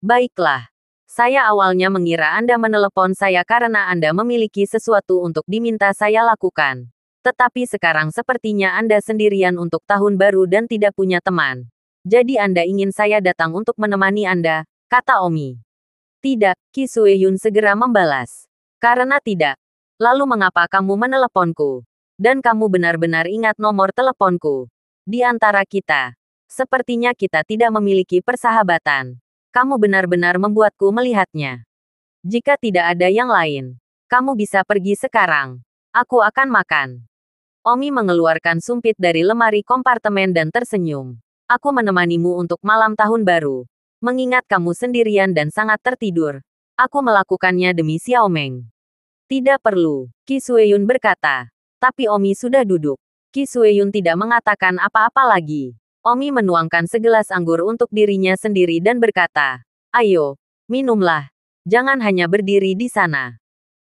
Speaker 2: Baiklah. Saya awalnya mengira Anda menelepon saya karena Anda memiliki sesuatu untuk diminta saya lakukan. Tetapi sekarang sepertinya Anda sendirian untuk tahun baru dan tidak punya teman. Jadi Anda ingin saya datang untuk menemani Anda, kata Omi. Tidak, Ki Sueyun segera membalas. Karena tidak. Lalu mengapa kamu meneleponku? Dan kamu benar-benar ingat nomor teleponku. Di antara kita. Sepertinya kita tidak memiliki persahabatan. Kamu benar-benar membuatku melihatnya. Jika tidak ada yang lain, kamu bisa pergi sekarang. Aku akan makan. Omi mengeluarkan sumpit dari lemari kompartemen dan tersenyum. Aku menemanimu untuk malam tahun baru. Mengingat kamu sendirian dan sangat tertidur. Aku melakukannya demi Xiaomeng. Tidak perlu, Ki Sueyun berkata. Tapi Omi sudah duduk. Ki Sueyun tidak mengatakan apa-apa lagi. Omi menuangkan segelas anggur untuk dirinya sendiri dan berkata, "Ayo, minumlah. Jangan hanya berdiri di sana."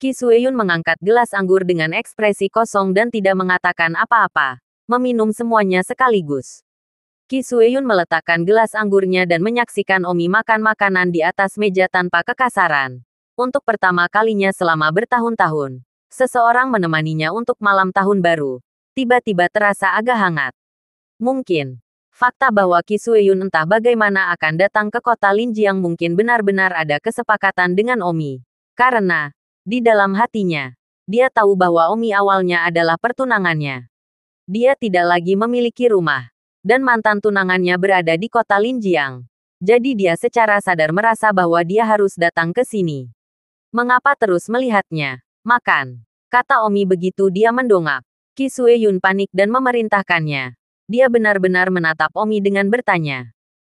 Speaker 2: Ki Sueyun mengangkat gelas anggur dengan ekspresi kosong dan tidak mengatakan apa-apa. Meminum semuanya sekaligus. Ki Sueyun meletakkan gelas anggurnya dan menyaksikan Omi makan makanan di atas meja tanpa kekasaran. Untuk pertama kalinya selama bertahun-tahun, seseorang menemaninya untuk malam tahun baru. Tiba-tiba terasa agak hangat. Mungkin fakta bahwa Ki Sueyun entah bagaimana akan datang ke kota Linjiang mungkin benar-benar ada kesepakatan dengan Omi. Karena, di dalam hatinya, dia tahu bahwa Omi awalnya adalah pertunangannya. Dia tidak lagi memiliki rumah. Dan mantan tunangannya berada di kota Linjiang. Jadi dia secara sadar merasa bahwa dia harus datang ke sini. Mengapa terus melihatnya? Makan. Kata Omi begitu dia mendongak. Ki Sueyun panik dan memerintahkannya. Dia benar-benar menatap Omi dengan bertanya.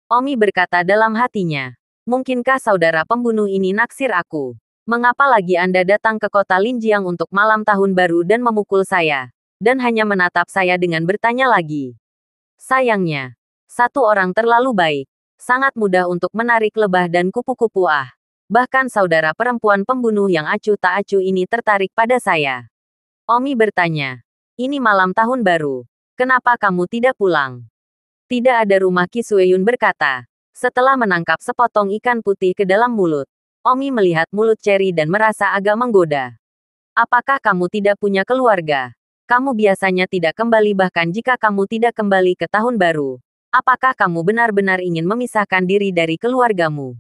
Speaker 2: Omi berkata dalam hatinya, "Mungkinkah saudara pembunuh ini naksir aku? Mengapa lagi Anda datang ke kota Linjiang untuk malam tahun baru dan memukul saya? Dan hanya menatap saya dengan bertanya lagi." Sayangnya, satu orang terlalu baik. Sangat mudah untuk menarik lebah dan kupu-kupu Bahkan saudara perempuan pembunuh yang acuh tak acuh ini tertarik pada saya. Omi bertanya, "Ini malam tahun baru. Kenapa kamu tidak pulang?" "Tidak ada rumah," Ki Sueyun berkata. Setelah menangkap sepotong ikan putih ke dalam mulut, Omi melihat mulut Cherry dan merasa agak menggoda. "Apakah kamu tidak punya keluarga? Kamu biasanya tidak kembali bahkan jika kamu tidak kembali ke tahun baru. Apakah kamu benar-benar ingin memisahkan diri dari keluargamu?"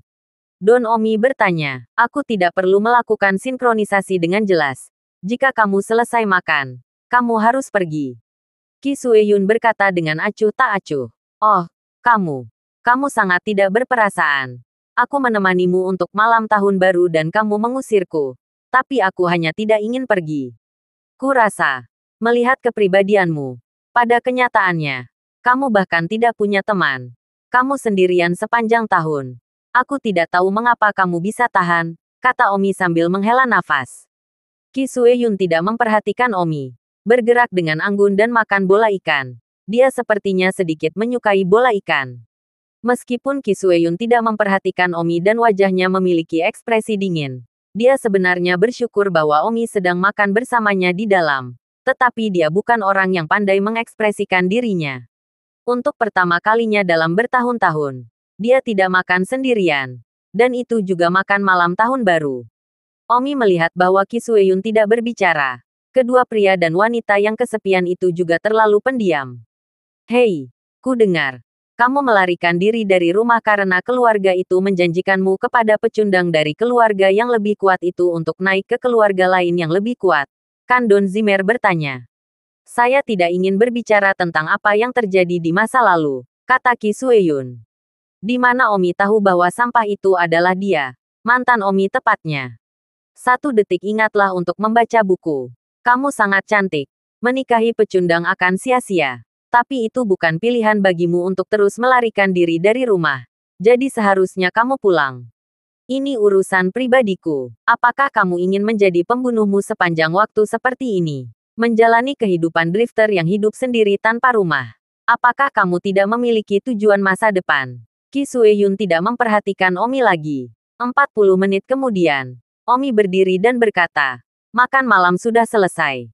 Speaker 2: Don Omi bertanya, "Aku tidak perlu melakukan sinkronisasi dengan jelas. Jika kamu selesai makan, kamu harus pergi." Ki Sueyun berkata dengan acuh tak acuh. "Oh, kamu. Kamu sangat tidak berperasaan. Aku menemanimu untuk malam tahun baru dan kamu mengusirku. Tapi aku hanya tidak ingin pergi. Kurasa, melihat kepribadianmu, pada kenyataannya, kamu bahkan tidak punya teman. Kamu sendirian sepanjang tahun. Aku tidak tahu mengapa kamu bisa tahan," kata Omi sambil menghela nafas. Ki Sueyun tidak memperhatikan Omi. Bergerak dengan anggun dan makan bola ikan. Dia sepertinya sedikit menyukai bola ikan. Meskipun Ki Sueyun tidak memperhatikan Omi dan wajahnya memiliki ekspresi dingin, dia sebenarnya bersyukur bahwa Omi sedang makan bersamanya di dalam. Tetapi dia bukan orang yang pandai mengekspresikan dirinya. Untuk pertama kalinya dalam bertahun-tahun, dia tidak makan sendirian. Dan itu juga makan malam tahun baru. Omi melihat bahwa Ki Sueyun tidak berbicara. Kedua pria dan wanita yang kesepian itu juga terlalu pendiam. "Hei, ku dengar. Kamu melarikan diri dari rumah karena keluarga itu menjanjikanmu kepada pecundang dari keluarga yang lebih kuat itu untuk naik ke keluarga lain yang lebih kuat." Kan Don Zimmer bertanya. "Saya tidak ingin berbicara tentang apa yang terjadi di masa lalu," kata Ki Sueyun. "Di mana Omi tahu bahwa sampah itu adalah dia? Mantan Omi tepatnya. Satu detik ingatlah untuk membaca buku. Kamu sangat cantik. Menikahi pecundang akan sia-sia. Tapi itu bukan pilihan bagimu untuk terus melarikan diri dari rumah. Jadi seharusnya kamu pulang. Ini urusan pribadiku. Apakah kamu ingin menjadi pembunuhmu sepanjang waktu seperti ini? Menjalani kehidupan drifter yang hidup sendiri tanpa rumah. Apakah kamu tidak memiliki tujuan masa depan? Ki Sueyun tidak memperhatikan Omi lagi. 40 menit kemudian, Omi berdiri dan berkata, makan malam sudah selesai.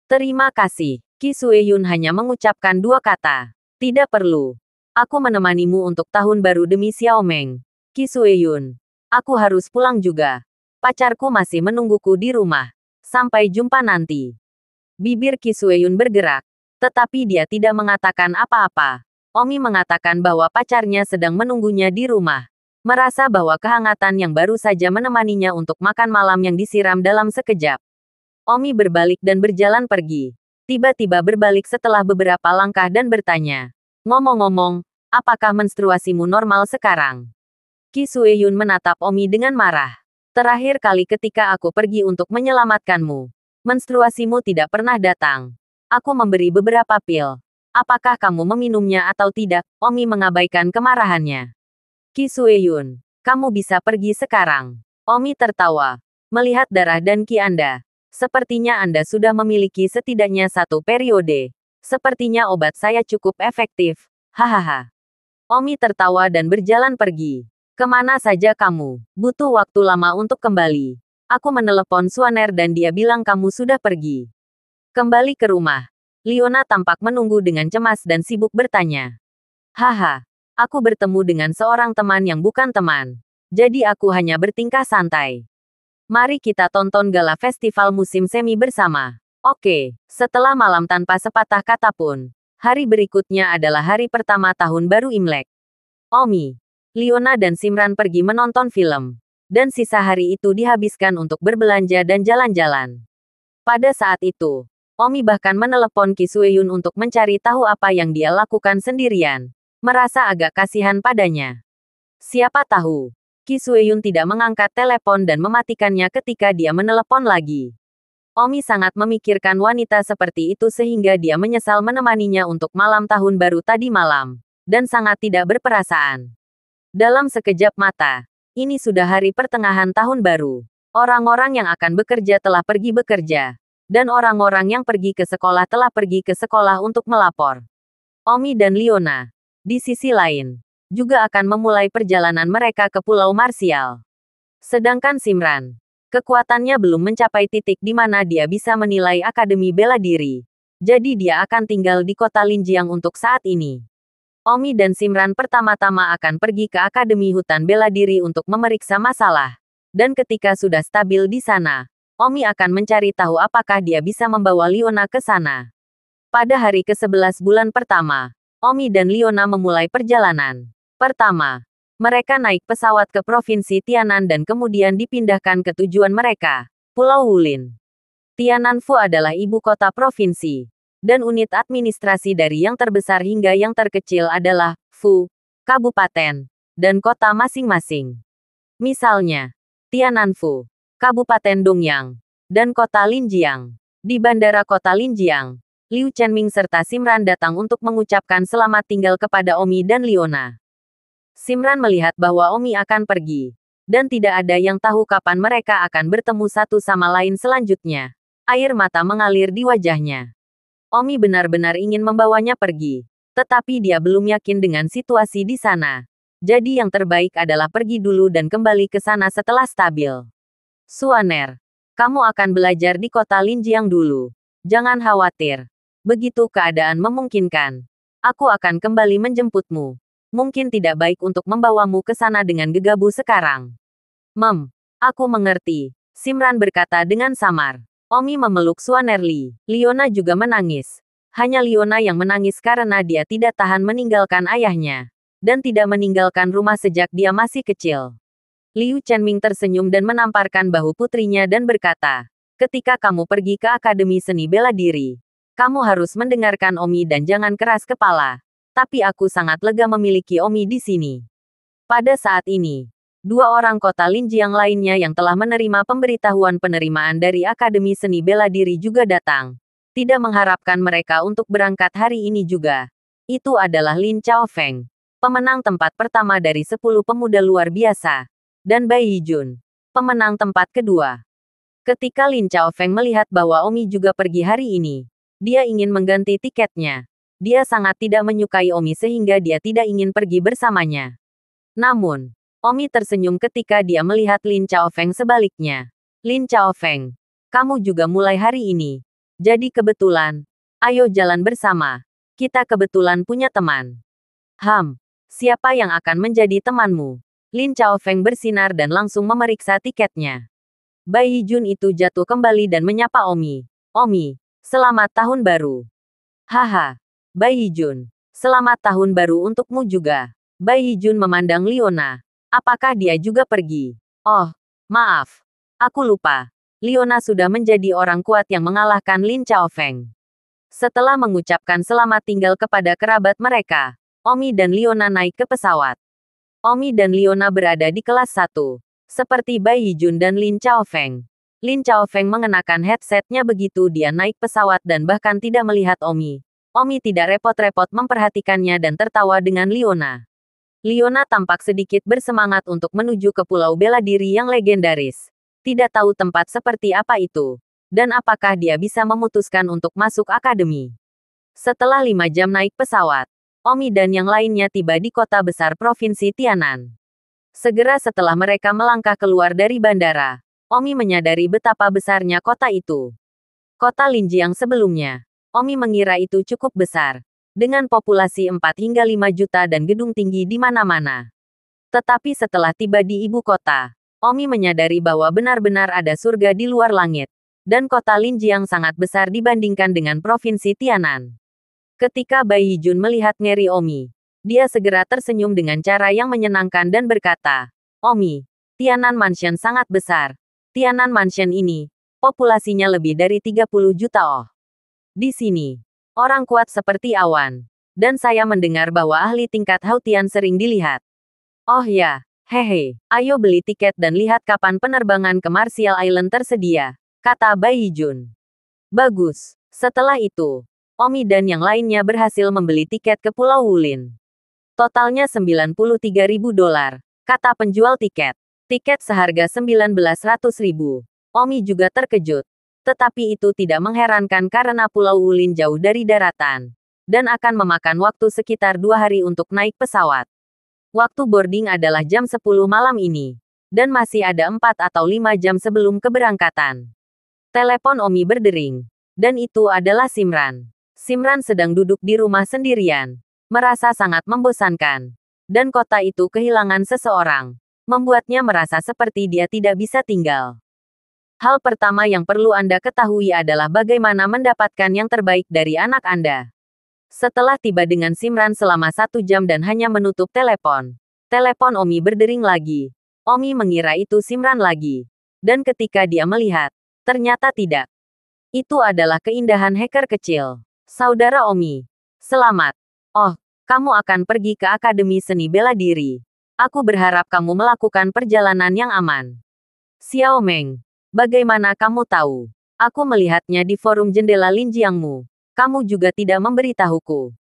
Speaker 2: Terima kasih. Ki Sueyun hanya mengucapkan dua kata. Tidak perlu. Aku menemanimu untuk tahun baru demi Xiaomeng. Ki Sueyun. Aku harus pulang juga. Pacarku masih menungguku di rumah. Sampai jumpa nanti. Bibir Ki Sueyun bergerak. Tetapi dia tidak mengatakan apa-apa. Omi mengatakan bahwa pacarnya sedang menunggunya di rumah. Merasa bahwa kehangatan yang baru saja menemaninya untuk makan malam yang disiram dalam sekejap. Omi berbalik dan berjalan pergi. Tiba-tiba berbalik setelah beberapa langkah dan bertanya. Ngomong-ngomong, apakah menstruasimu normal sekarang? Ki Sueyun menatap Omi dengan marah. Terakhir kali ketika aku pergi untuk menyelamatkanmu, menstruasimu tidak pernah datang. Aku memberi beberapa pil. Apakah kamu meminumnya atau tidak? Omi mengabaikan kemarahannya. Ki Sueyun, kamu bisa pergi sekarang. Omi tertawa. Melihat darah dan ki Anda. Sepertinya Anda sudah memiliki setidaknya satu periode. Sepertinya obat saya cukup efektif. Hahaha. Omi tertawa dan berjalan pergi. Kemana saja kamu? Butuh waktu lama untuk kembali. Aku menelepon Swaner dan dia bilang kamu sudah pergi. Kembali ke rumah. Liona tampak menunggu dengan cemas dan sibuk bertanya. Haha, aku bertemu dengan seorang teman yang bukan teman. Jadi aku hanya bertingkah santai. Mari kita tonton gala festival musim semi bersama. Oke, setelah malam tanpa sepatah kata pun, hari berikutnya adalah hari pertama tahun baru Imlek. Omi, Liona dan Simran pergi menonton film. Dan sisa hari itu dihabiskan untuk berbelanja dan jalan-jalan. Pada saat itu, Omi bahkan menelepon Ki Sueyun untuk mencari tahu apa yang dia lakukan sendirian. Merasa agak kasihan padanya. Siapa tahu, Ki Sueyun tidak mengangkat telepon dan mematikannya ketika dia menelepon lagi. Omi sangat memikirkan wanita seperti itu sehingga dia menyesal menemaninya untuk malam tahun baru tadi malam. Dan sangat tidak berperasaan. Dalam sekejap mata, ini sudah hari pertengahan tahun baru. Orang-orang yang akan bekerja telah pergi bekerja. Dan orang-orang yang pergi ke sekolah telah pergi ke sekolah untuk melapor. Omi dan Liona, di sisi lain, juga akan memulai perjalanan mereka ke Pulau Marsial. Sedangkan Simran, kekuatannya belum mencapai titik di mana dia bisa menilai Akademi Bela Diri. Jadi dia akan tinggal di kota Linjiang untuk saat ini. Omi dan Simran pertama-tama akan pergi ke Akademi Hutan Bela Diri untuk memeriksa masalah. Dan ketika sudah stabil di sana, Omi akan mencari tahu apakah dia bisa membawa Liona ke sana. Pada hari ke-11 bulan pertama, Omi dan Liona memulai perjalanan. Pertama, mereka naik pesawat ke Provinsi Tianan dan kemudian dipindahkan ke tujuan mereka, Pulau Wulin. Tiananfu adalah ibu kota provinsi. Dan unit administrasi dari yang terbesar hingga yang terkecil adalah Fu, kabupaten, dan kota masing-masing. Misalnya, Tiananfu, Kabupaten Dongyang, dan kota Linjiang. Di bandara kota Linjiang, Liu Chenming serta Simran datang untuk mengucapkan selamat tinggal kepada Omi dan Liona. Simran melihat bahwa Omi akan pergi, dan tidak ada yang tahu kapan mereka akan bertemu satu sama lain selanjutnya. Air mata mengalir di wajahnya. Omi benar-benar ingin membawanya pergi. Tetapi dia belum yakin dengan situasi di sana. Jadi yang terbaik adalah pergi dulu dan kembali ke sana setelah stabil. Swaner, kamu akan belajar di kota Linjiang dulu. Jangan khawatir. Begitu keadaan memungkinkan, aku akan kembali menjemputmu. Mungkin tidak baik untuk membawamu ke sana dengan gegabah sekarang. Aku mengerti. Simran berkata dengan samar. Omi memeluk Swanerli. Liona juga menangis. Hanya Liona yang menangis karena dia tidak tahan meninggalkan ayahnya. Dan tidak meninggalkan rumah sejak dia masih kecil. Liu Chenming tersenyum dan menamparkan bahu putrinya dan berkata, ketika kamu pergi ke Akademi Seni Bela Diri, kamu harus mendengarkan Omi dan jangan keras kepala. Tapi aku sangat lega memiliki Omi di sini. Pada saat ini, dua orang kota Linjiang lainnya yang telah menerima pemberitahuan penerimaan dari Akademi Seni Bela Diri juga datang. Tidak mengharapkan mereka untuk berangkat hari ini juga. Itu adalah Lin Chaofeng, pemenang tempat pertama dari 10 pemuda luar biasa. Dan Bai Hijun, pemenang tempat kedua. Ketika Lin Chaofeng melihat bahwa Omi juga pergi hari ini, dia ingin mengganti tiketnya. Dia sangat tidak menyukai Omi sehingga dia tidak ingin pergi bersamanya. Namun, Omi tersenyum ketika dia melihat Lin Chaofeng sebaliknya. Lin Chaofeng, kamu juga mulai hari ini. Jadi kebetulan, ayo jalan bersama. Kita kebetulan punya teman. Siapa yang akan menjadi temanmu? Lin Chaofeng bersinar dan langsung memeriksa tiketnya. Bai Hijun itu jatuh kembali dan menyapa Omi. Omi, selamat tahun baru. Haha. Bai Hijun, selamat tahun baru untukmu juga. Bai Hijun memandang Leona. Apakah dia juga pergi? Oh, maaf. Aku lupa. Leona sudah menjadi orang kuat yang mengalahkan Lin Chaofeng. Setelah mengucapkan selamat tinggal kepada kerabat mereka, Omi dan Leona naik ke pesawat. Omi dan Leona berada di kelas 1. Seperti Bai Hijun dan Lin Chaofeng. Lin Chaofeng mengenakan headsetnya begitu dia naik pesawat dan bahkan tidak melihat Omi. Omi tidak repot-repot memperhatikannya dan tertawa dengan Leona. Leona tampak sedikit bersemangat untuk menuju ke pulau bela diri yang legendaris. Tidak tahu tempat seperti apa itu. Dan apakah dia bisa memutuskan untuk masuk akademi. Setelah 5 jam naik pesawat, Omi dan yang lainnya tiba di kota besar Provinsi Tianan. Segera setelah mereka melangkah keluar dari bandara, Omi menyadari betapa besarnya kota itu. Kota Linjiang sebelumnya, Omi mengira itu cukup besar, dengan populasi 4 hingga 5 juta dan gedung tinggi di mana-mana. Tetapi setelah tiba di ibu kota, Omi menyadari bahwa benar-benar ada surga di luar langit, dan kota Linjiang sangat besar dibandingkan dengan Provinsi Tianan. Ketika Bai Hijun melihat ngeri Omi, dia segera tersenyum dengan cara yang menyenangkan dan berkata, Omi, Tianan Mansion sangat besar. Tianan Mansion ini, populasinya lebih dari 30 juta oh. Di sini, orang kuat seperti awan. Dan saya mendengar bahwa ahli tingkat Hautian sering dilihat. Oh ya, hehe, ayo beli tiket dan lihat kapan penerbangan ke Martial Island tersedia, kata Bai Hijun. Bagus. Setelah itu, Omi dan yang lainnya berhasil membeli tiket ke Pulau Wulin. Totalnya $93.000, kata penjual tiket. Tiket seharga $19.100.000. Omi juga terkejut. Tetapi itu tidak mengherankan karena Pulau Wulin jauh dari daratan. Dan akan memakan waktu sekitar 2 hari untuk naik pesawat. Waktu boarding adalah jam 10 malam ini. Dan masih ada 4 atau 5 jam sebelum keberangkatan. Telepon Omi berdering. Dan itu adalah Simran. Simran sedang duduk di rumah sendirian. Merasa sangat membosankan. Dan kota itu kehilangan seseorang. Membuatnya merasa seperti dia tidak bisa tinggal. Hal pertama yang perlu Anda ketahui adalah bagaimana mendapatkan yang terbaik dari anak Anda. Setelah tiba dengan Simran selama 1 jam dan hanya menutup telepon. Telepon Omi berdering lagi. Omi mengira itu Simran lagi. Dan ketika dia melihat, ternyata tidak. Itu adalah keindahan hacker kecil. Saudara Omi. Selamat. Oh, kamu akan pergi ke Akademi Seni Bela Diri. Aku berharap kamu melakukan perjalanan yang aman. Xiao Meng. Bagaimana kamu tahu? Aku melihatnya di forum jendela Linjiangmu. Kamu juga tidak memberitahuku.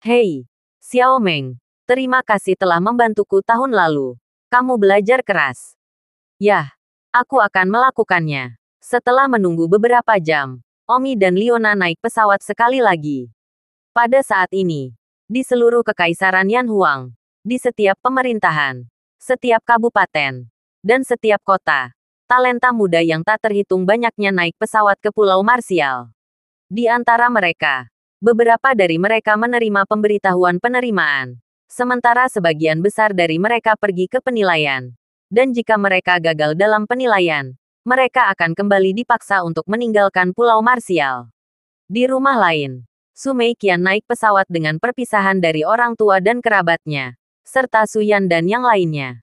Speaker 2: Hei, Xiao Meng. Terima kasih telah membantuku tahun lalu. Kamu belajar keras. Yah, aku akan melakukannya. Setelah menunggu beberapa jam, Omi dan Leona naik pesawat sekali lagi. Pada saat ini, di seluruh kekaisaran Yanhuang, di setiap pemerintahan, setiap kabupaten, dan setiap kota, talenta muda yang tak terhitung banyaknya naik pesawat ke Pulau Martial. Di antara mereka, beberapa dari mereka menerima pemberitahuan penerimaan, sementara sebagian besar dari mereka pergi ke penilaian. Dan jika mereka gagal dalam penilaian, mereka akan kembali dipaksa untuk meninggalkan Pulau Martial. Di rumah lain, Su Meiqian naik pesawat dengan perpisahan dari orang tua dan kerabatnya, serta Su Yan dan yang lainnya.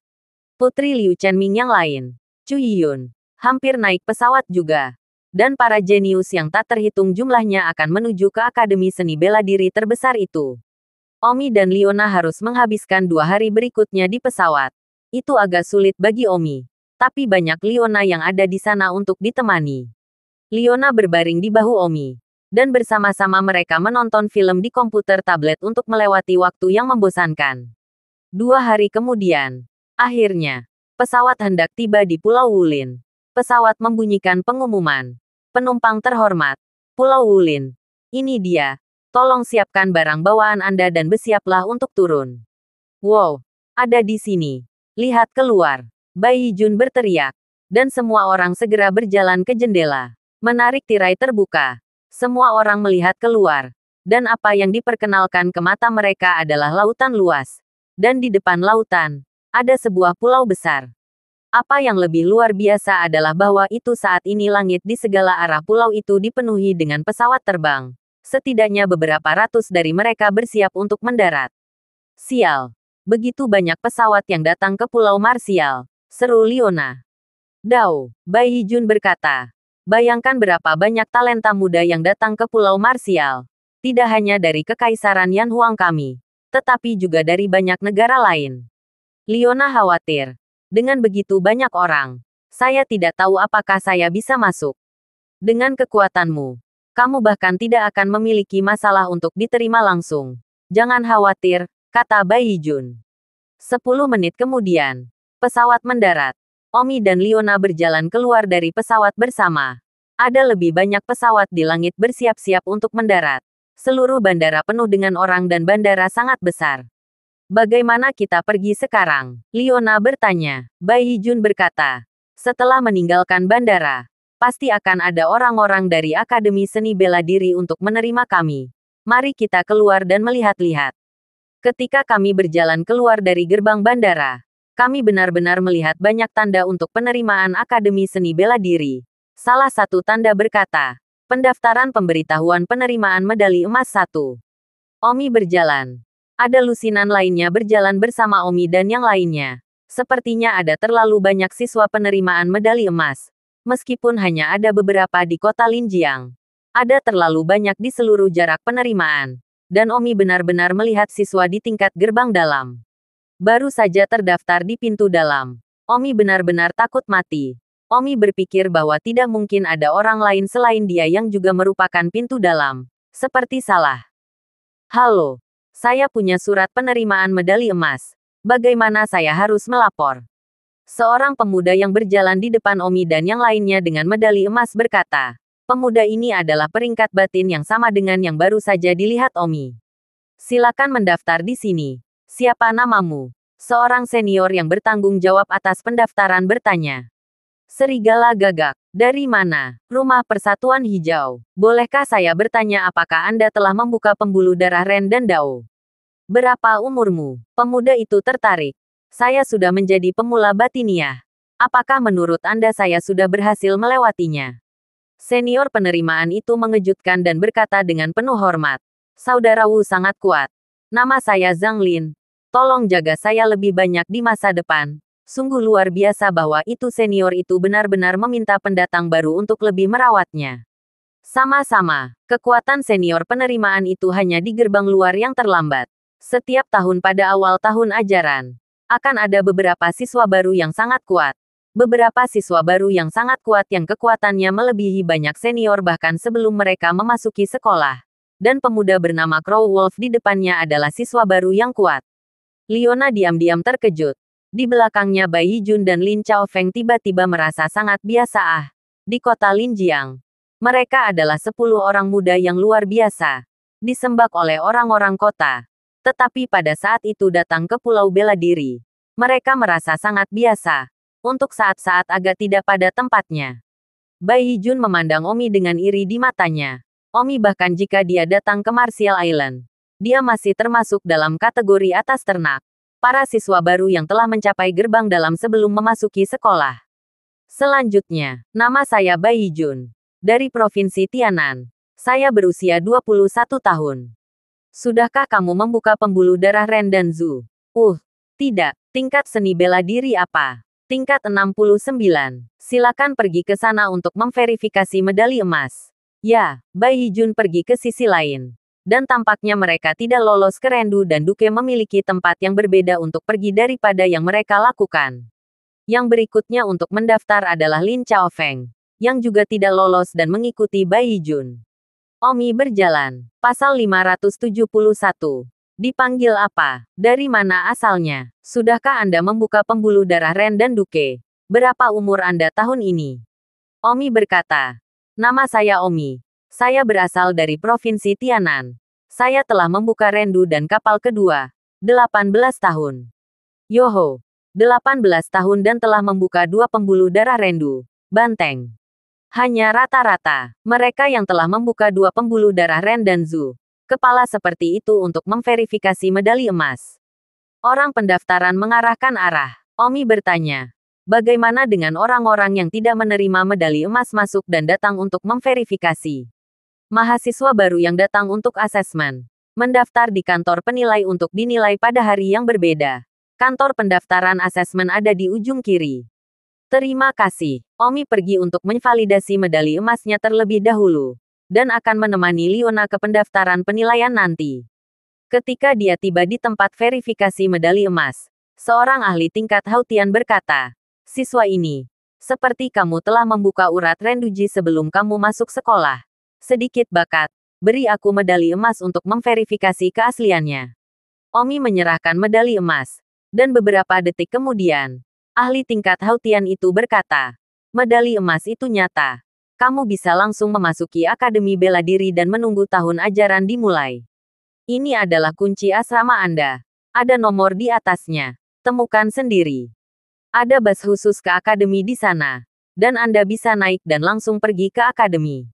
Speaker 2: Putri Liu Chenming yang lain, Chu Yiyun, hampir naik pesawat juga. Dan para jenius yang tak terhitung jumlahnya akan menuju ke Akademi Seni Bela Diri terbesar itu. Omi dan Leona harus menghabiskan 2 hari berikutnya di pesawat. Itu agak sulit bagi Omi. Tapi banyak Leona yang ada di sana untuk ditemani. Leona berbaring di bahu Omi. Dan bersama-sama mereka menonton film di komputer tablet untuk melewati waktu yang membosankan. 2 hari kemudian, akhirnya, pesawat hendak tiba di Pulau Wulin. Pesawat membunyikan pengumuman. Penumpang terhormat, Pulau Wulin. Ini dia. Tolong siapkan barang bawaan Anda dan bersiaplah untuk turun. Wow, ada di sini. Lihat keluar. Bai Jun berteriak. Dan semua orang segera berjalan ke jendela. Menarik tirai terbuka. Semua orang melihat keluar. Dan apa yang diperkenalkan ke mata mereka adalah lautan luas. Dan di depan lautan, ada sebuah pulau besar. Apa yang lebih luar biasa adalah bahwa itu saat ini langit di segala arah pulau itu dipenuhi dengan pesawat terbang. Setidaknya beberapa ratus dari mereka bersiap untuk mendarat. Sial. Begitu banyak pesawat yang datang ke Pulau Marsial. Seru Leona. Dao, Bai Jun berkata. Bayangkan berapa banyak talenta muda yang datang ke Pulau Marsial. Tidak hanya dari Kekaisaran Yan Huang kami, tetapi juga dari banyak negara lain. Leona khawatir. Dengan begitu banyak orang, saya tidak tahu apakah saya bisa masuk. Dengan kekuatanmu, kamu bahkan tidak akan memiliki masalah untuk diterima langsung. Jangan khawatir, kata Bai Jun. 10 menit kemudian, pesawat mendarat. Omi dan Leona berjalan keluar dari pesawat bersama. Ada lebih banyak pesawat di langit bersiap-siap untuk mendarat. Seluruh bandara penuh dengan orang dan bandara sangat besar. Bagaimana kita pergi sekarang? Leona bertanya. Bai Jun berkata. Setelah meninggalkan bandara, pasti akan ada orang-orang dari Akademi Seni Bela Diri untuk menerima kami. Mari kita keluar dan melihat-lihat. Ketika kami berjalan keluar dari gerbang bandara, kami benar-benar melihat banyak tanda untuk penerimaan Akademi Seni Bela Diri. Salah satu tanda berkata, pendaftaran pemberitahuan penerimaan medali emas 1. Omi berjalan. Ada lusinan lainnya berjalan bersama Omi dan yang lainnya. Sepertinya ada terlalu banyak siswa penerimaan medali emas. Meskipun hanya ada beberapa di kota Linjiang. Ada terlalu banyak di seluruh jarak penerimaan. Dan Omi benar-benar melihat siswa di tingkat gerbang dalam. Baru saja terdaftar di pintu dalam. Omi benar-benar takut mati. Omi berpikir bahwa tidak mungkin ada orang lain selain dia yang juga merupakan pintu dalam. Seperti salah. Halo. Saya punya surat penerimaan medali emas. Bagaimana saya harus melapor? Seorang pemuda yang berjalan di depan Omi dan yang lainnya dengan medali emas berkata. Pemuda ini adalah peringkat batin yang sama dengan yang baru saja dilihat Omi. Silakan mendaftar di sini. Siapa namamu? Seorang senior yang bertanggung jawab atas pendaftaran bertanya. Serigala gagak. Dari mana? Rumah Persatuan Hijau. Bolehkah saya bertanya apakah Anda telah membuka pembuluh darah Ren dan Dao? Berapa umurmu? Pemuda itu tertarik. Saya sudah menjadi pemula batiniah. Apakah menurut Anda saya sudah berhasil melewatinya? Senior penerimaan itu mengejutkan dan berkata dengan penuh hormat. Saudara Wu sangat kuat. Nama saya Zhang Lin. Tolong jaga saya lebih banyak di masa depan. Sungguh luar biasa bahwa itu senior itu benar-benar meminta pendatang baru untuk lebih merawatnya. Sama-sama, kekuatan senior penerimaan itu hanya di gerbang luar yang terlambat. Setiap tahun pada awal tahun ajaran, akan ada beberapa siswa baru yang sangat kuat. Beberapa siswa baru yang sangat kuat yang kekuatannya melebihi banyak senior bahkan sebelum mereka memasuki sekolah. Dan pemuda bernama Crow Wolf di depannya adalah siswa baru yang kuat. Leona diam-diam terkejut. Di belakangnya Bai Jun dan Lin Chaofeng tiba-tiba merasa sangat biasa di kota Linjiang. Mereka adalah 10 orang muda yang luar biasa. Disembah oleh orang-orang kota. Tetapi pada saat itu datang ke Pulau Bela Diri. Mereka merasa sangat biasa. Untuk saat-saat agak tidak pada tempatnya. Bai Jun memandang Omi dengan iri di matanya. Omi bahkan jika dia datang ke Martial Island. Dia masih termasuk dalam kategori atas ternak. Para siswa baru yang telah mencapai gerbang dalam sebelum memasuki sekolah. Selanjutnya, nama saya Bai Jun. Dari Provinsi Tianan. Saya berusia 21 tahun. Sudahkah kamu membuka pembuluh darah Ren dan Zhu? Tidak. Tingkat seni bela diri apa? Tingkat 69. Silakan pergi ke sana untuk memverifikasi medali emas. Ya, Bai Jun pergi ke sisi lain. Dan tampaknya mereka tidak lolos ke Rendu dan Duke memiliki tempat yang berbeda untuk pergi daripada yang mereka lakukan. Yang berikutnya untuk mendaftar adalah Lin Chaofeng, yang juga tidak lolos dan mengikuti Bai Jun. Omi berjalan. Pasal 571. Dipanggil apa? Dari mana asalnya? Sudahkah Anda membuka pembuluh darah Ren dan Duke? Berapa umur Anda tahun ini? Omi berkata, nama saya Omi. Saya berasal dari Provinsi Tianan. Saya telah membuka Rendu dan kapal kedua. 18 tahun. Yoho. 18 tahun dan telah membuka 2 pembuluh darah Rendu. Banteng. Hanya rata-rata, mereka yang telah membuka 2 pembuluh darah Ren dan Zu. Kepala seperti itu untuk memverifikasi medali emas. Orang pendaftaran mengarahkan arah. Omi bertanya, bagaimana dengan orang-orang yang tidak menerima medali emas masuk dan datang untuk memverifikasi? Mahasiswa baru yang datang untuk asesmen. Mendaftar di kantor penilai untuk dinilai pada hari yang berbeda. Kantor pendaftaran asesmen ada di ujung kiri. Terima kasih. Omi pergi untuk memvalidasi medali emasnya terlebih dahulu. Dan akan menemani Liona ke pendaftaran penilaian nanti. Ketika dia tiba di tempat verifikasi medali emas, seorang ahli tingkat Hautian berkata, siswa ini, seperti kamu telah membuka urat Renduji sebelum kamu masuk sekolah. Sedikit bakat, beri aku medali emas untuk memverifikasi keasliannya. Omi menyerahkan medali emas. Dan beberapa detik kemudian, ahli tingkat Hautian itu berkata, medali emas itu nyata. Kamu bisa langsung memasuki Akademi Bela Diri dan menunggu tahun ajaran dimulai. Ini adalah kunci asrama Anda. Ada nomor di atasnya. Temukan sendiri. Ada bus khusus ke akademi di sana. Dan Anda bisa naik dan langsung pergi ke akademi.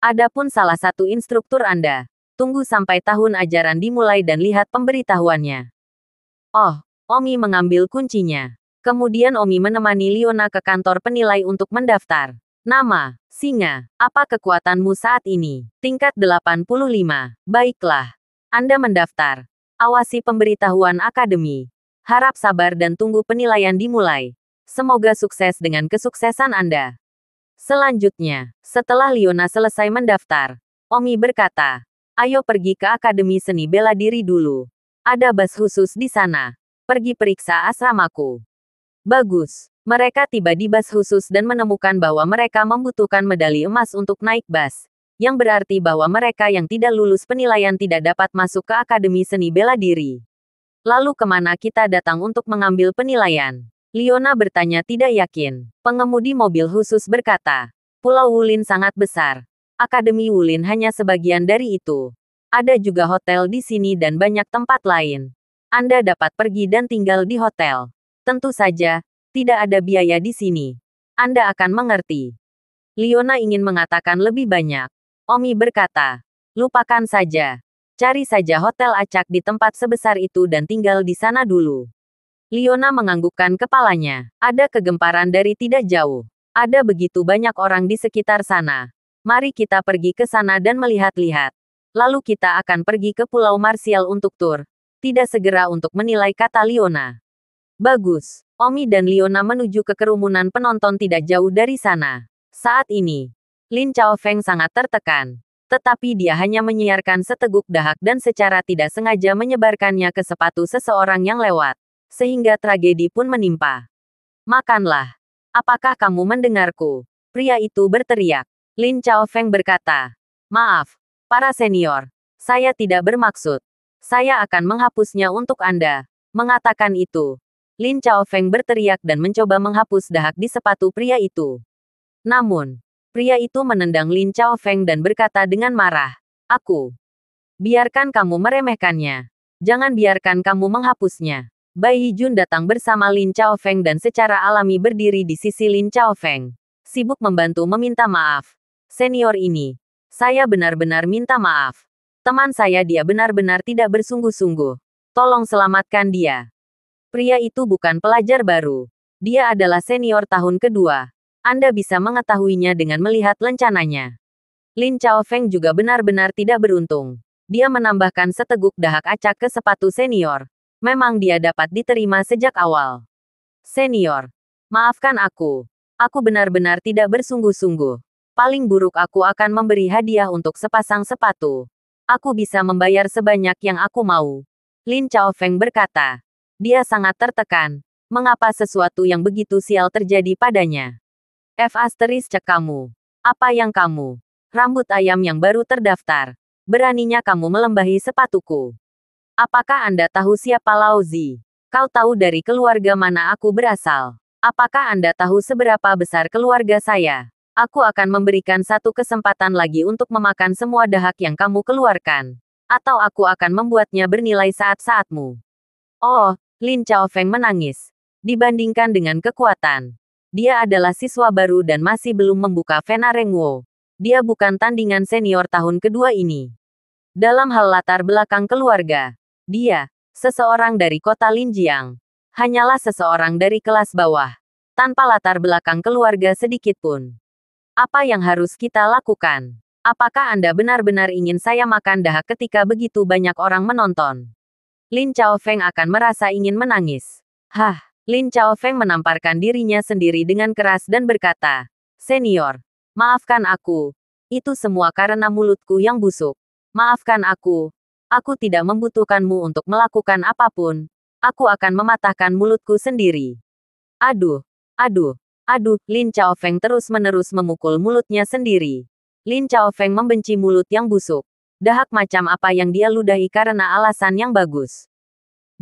Speaker 2: Adapun salah satu instruktur Anda. Tunggu sampai tahun ajaran dimulai dan lihat pemberitahuannya. Oh, Omi mengambil kuncinya. Kemudian Omi menemani Liona ke kantor penilai untuk mendaftar. Nama, Singa, apa kekuatanmu saat ini? Tingkat 85. Baiklah. Anda mendaftar. Awasi pemberitahuan akademi. Harap sabar dan tunggu penilaian dimulai. Semoga sukses dengan kesuksesan Anda. Selanjutnya, setelah Liona selesai mendaftar, Omi berkata, ayo pergi ke Akademi Seni Bela Diri dulu. Ada bus khusus di sana. Pergi periksa asramaku. Bagus. Mereka tiba di bus khusus dan menemukan bahwa mereka membutuhkan medali emas untuk naik bus. Yang berarti bahwa mereka yang tidak lulus penilaian tidak dapat masuk ke Akademi Seni Bela Diri. Lalu kemana kita datang untuk mengambil penilaian? Liona bertanya tidak yakin. Pengemudi mobil khusus berkata, Pulau Wulin sangat besar. Akademi Wulin hanya sebagian dari itu. Ada juga hotel di sini dan banyak tempat lain. Anda dapat pergi dan tinggal di hotel. Tentu saja, tidak ada biaya di sini. Anda akan mengerti. Liona ingin mengatakan lebih banyak. Omi berkata, lupakan saja. Cari saja hotel acak di tempat sebesar itu dan tinggal di sana dulu. Liona menganggukkan kepalanya. Ada kegemparan dari tidak jauh. Ada begitu banyak orang di sekitar sana. Mari kita pergi ke sana dan melihat-lihat. Lalu kita akan pergi ke Pulau Marsial untuk tur. Tidak segera untuk menilai, kata Liona. Bagus. Omi dan Liona menuju ke kerumunan penonton tidak jauh dari sana. Saat ini, Lin Chaofeng sangat tertekan. Tetapi dia hanya menyiarkan seteguk dahak dan secara tidak sengaja menyebarkannya ke sepatu seseorang yang lewat. Sehingga tragedi pun menimpa. Makanlah. Apakah kamu mendengarku? Pria itu berteriak. Lin Chaofeng berkata, maaf, para senior. Saya tidak bermaksud. Saya akan menghapusnya untuk Anda. Mengatakan itu, Lin Chaofeng berteriak dan mencoba menghapus dahak di sepatu pria itu. Namun, pria itu menendang Lin Chaofeng dan berkata dengan marah, aku. Biarkan kamu meremehkannya. Jangan biarkan kamu menghapusnya. Bai Jun datang bersama Lin Chaofeng dan secara alami berdiri di sisi Lin Chaofeng. Sibuk membantu meminta maaf. Senior ini. Saya benar-benar minta maaf. Teman saya dia benar-benar tidak bersungguh-sungguh. Tolong selamatkan dia. Pria itu bukan pelajar baru. Dia adalah senior tahun kedua. Anda bisa mengetahuinya dengan melihat lencananya. Lin Chaofeng juga benar-benar tidak beruntung. Dia menambahkan seteguk dahak acak ke sepatu senior. Memang dia dapat diterima sejak awal. Senior, maafkan aku. Aku benar-benar tidak bersungguh-sungguh. Paling buruk aku akan memberi hadiah untuk sepasang sepatu. Aku bisa membayar sebanyak yang aku mau. Lin Chaofeng berkata. Dia sangat tertekan. Mengapa sesuatu yang begitu sial terjadi padanya? Cek kamu. Apa yang kamu? Rambut ayam yang baru terdaftar. Beraninya kamu melembahi sepatuku. Apakah Anda tahu siapa Lao Zi? Kau tahu dari keluarga mana aku berasal? Apakah Anda tahu seberapa besar keluarga saya? Aku akan memberikan satu kesempatan lagi untuk memakan semua dahak yang kamu keluarkan. Atau aku akan membuatnya bernilai saat-saatmu. Oh, Lin Chaofeng menangis. Dibandingkan dengan kekuatan. Dia adalah siswa baru dan masih belum membuka Vena Rengwo. Dia bukan tandingan senior tahun kedua ini. Dalam hal latar belakang keluarga, dia, seseorang dari kota Linjiang, hanyalah seseorang dari kelas bawah, tanpa latar belakang keluarga sedikit pun. Apa yang harus kita lakukan? Apakah Anda benar-benar ingin saya makan dahak ketika begitu banyak orang menonton? Lin Chaofeng akan merasa ingin menangis. Lin Chaofeng menamparkan dirinya sendiri dengan keras dan berkata, "Senior, maafkan aku. Itu semua karena mulutku yang busuk. Maafkan aku. Aku tidak membutuhkanmu untuk melakukan apapun. Aku akan mematahkan mulutku sendiri." Aduh, aduh, aduh, Lin Chaofeng terus-menerus memukul mulutnya sendiri. Lin Chaofeng membenci mulut yang busuk. Dahak macam apa yang dia ludahi karena alasan yang bagus.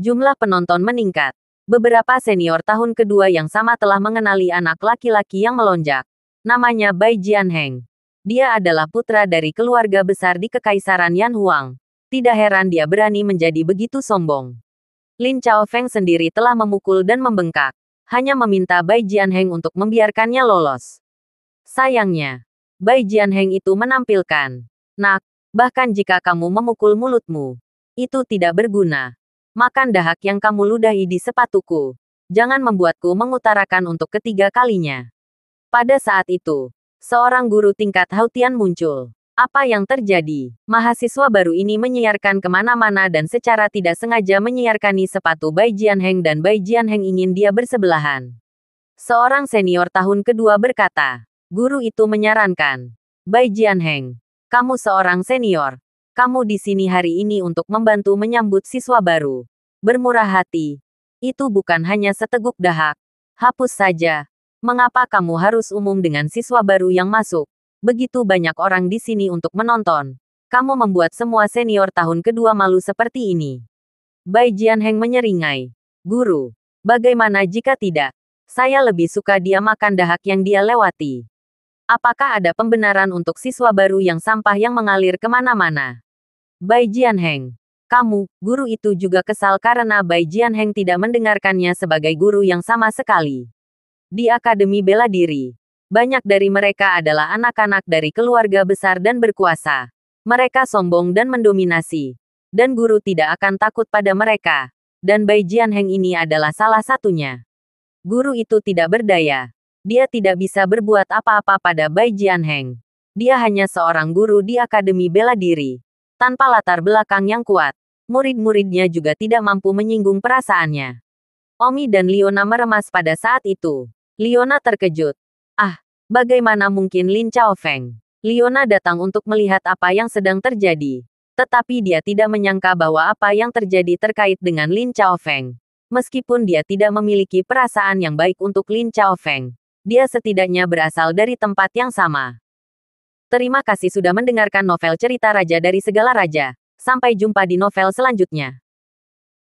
Speaker 2: Jumlah penonton meningkat. Beberapa senior tahun kedua yang sama telah mengenali anak laki-laki yang melonjak. Namanya Bai Jianheng. Dia adalah putra dari keluarga besar di Kekaisaran Yan Huang. Tidak heran dia berani menjadi begitu sombong. Lin Chaofeng sendiri telah memukul dan membengkak. Hanya meminta Bai Jianheng untuk membiarkannya lolos. Sayangnya, Bai Jianheng itu menampilkan, "Nak, bahkan jika kamu memukul mulutmu, itu tidak berguna. Makan dahak yang kamu ludahi di sepatuku. Jangan membuatku mengutarakan untuk ketiga kalinya." Pada saat itu, seorang guru tingkat Hautian muncul. Apa yang terjadi? Mahasiswa baru ini menyiarkan kemana-mana dan secara tidak sengaja menyiarkani sepatu Bai Jianheng dan Bai Jianheng ingin dia bersebelahan. Seorang senior tahun kedua berkata, guru itu menyarankan, "Bai Jianheng, kamu seorang senior. Kamu di sini hari ini untuk membantu menyambut siswa baru. Bermurah hati. Itu bukan hanya seteguk dahak. Hapus saja. Mengapa kamu harus umum dengan siswa baru yang masuk? Begitu banyak orang di sini untuk menonton. Kamu membuat semua senior tahun kedua malu seperti ini." Bai Jianheng menyeringai. "Guru, bagaimana jika tidak? Saya lebih suka dia makan dahak yang dia lewati. Apakah ada pembenaran untuk siswa baru yang sampah yang mengalir kemana-mana?" Bai Jianheng. Guru itu juga kesal karena Bai Jianheng tidak mendengarkannya sebagai guru yang sama sekali. Di Akademi Bela Diri, banyak dari mereka adalah anak-anak dari keluarga besar dan berkuasa. Mereka sombong dan mendominasi. Dan guru tidak akan takut pada mereka. Dan Bai Jianheng ini adalah salah satunya. Guru itu tidak berdaya. Dia tidak bisa berbuat apa-apa pada Bai Jianheng. Dia hanya seorang guru di Akademi Bela Diri. Tanpa latar belakang yang kuat, murid-muridnya juga tidak mampu menyinggung perasaannya. Omi dan Liona meremas pada saat itu. Liona terkejut. Bagaimana mungkin Lin Chaofeng? Liona datang untuk melihat apa yang sedang terjadi. Tetapi dia tidak menyangka bahwa apa yang terjadi terkait dengan Lin Chaofeng. Meskipun dia tidak memiliki perasaan yang baik untuk Lin Chaofeng, dia setidaknya berasal dari tempat yang sama. Terima kasih sudah mendengarkan novel Cerita Raja dari Segala Raja. Sampai jumpa di novel selanjutnya.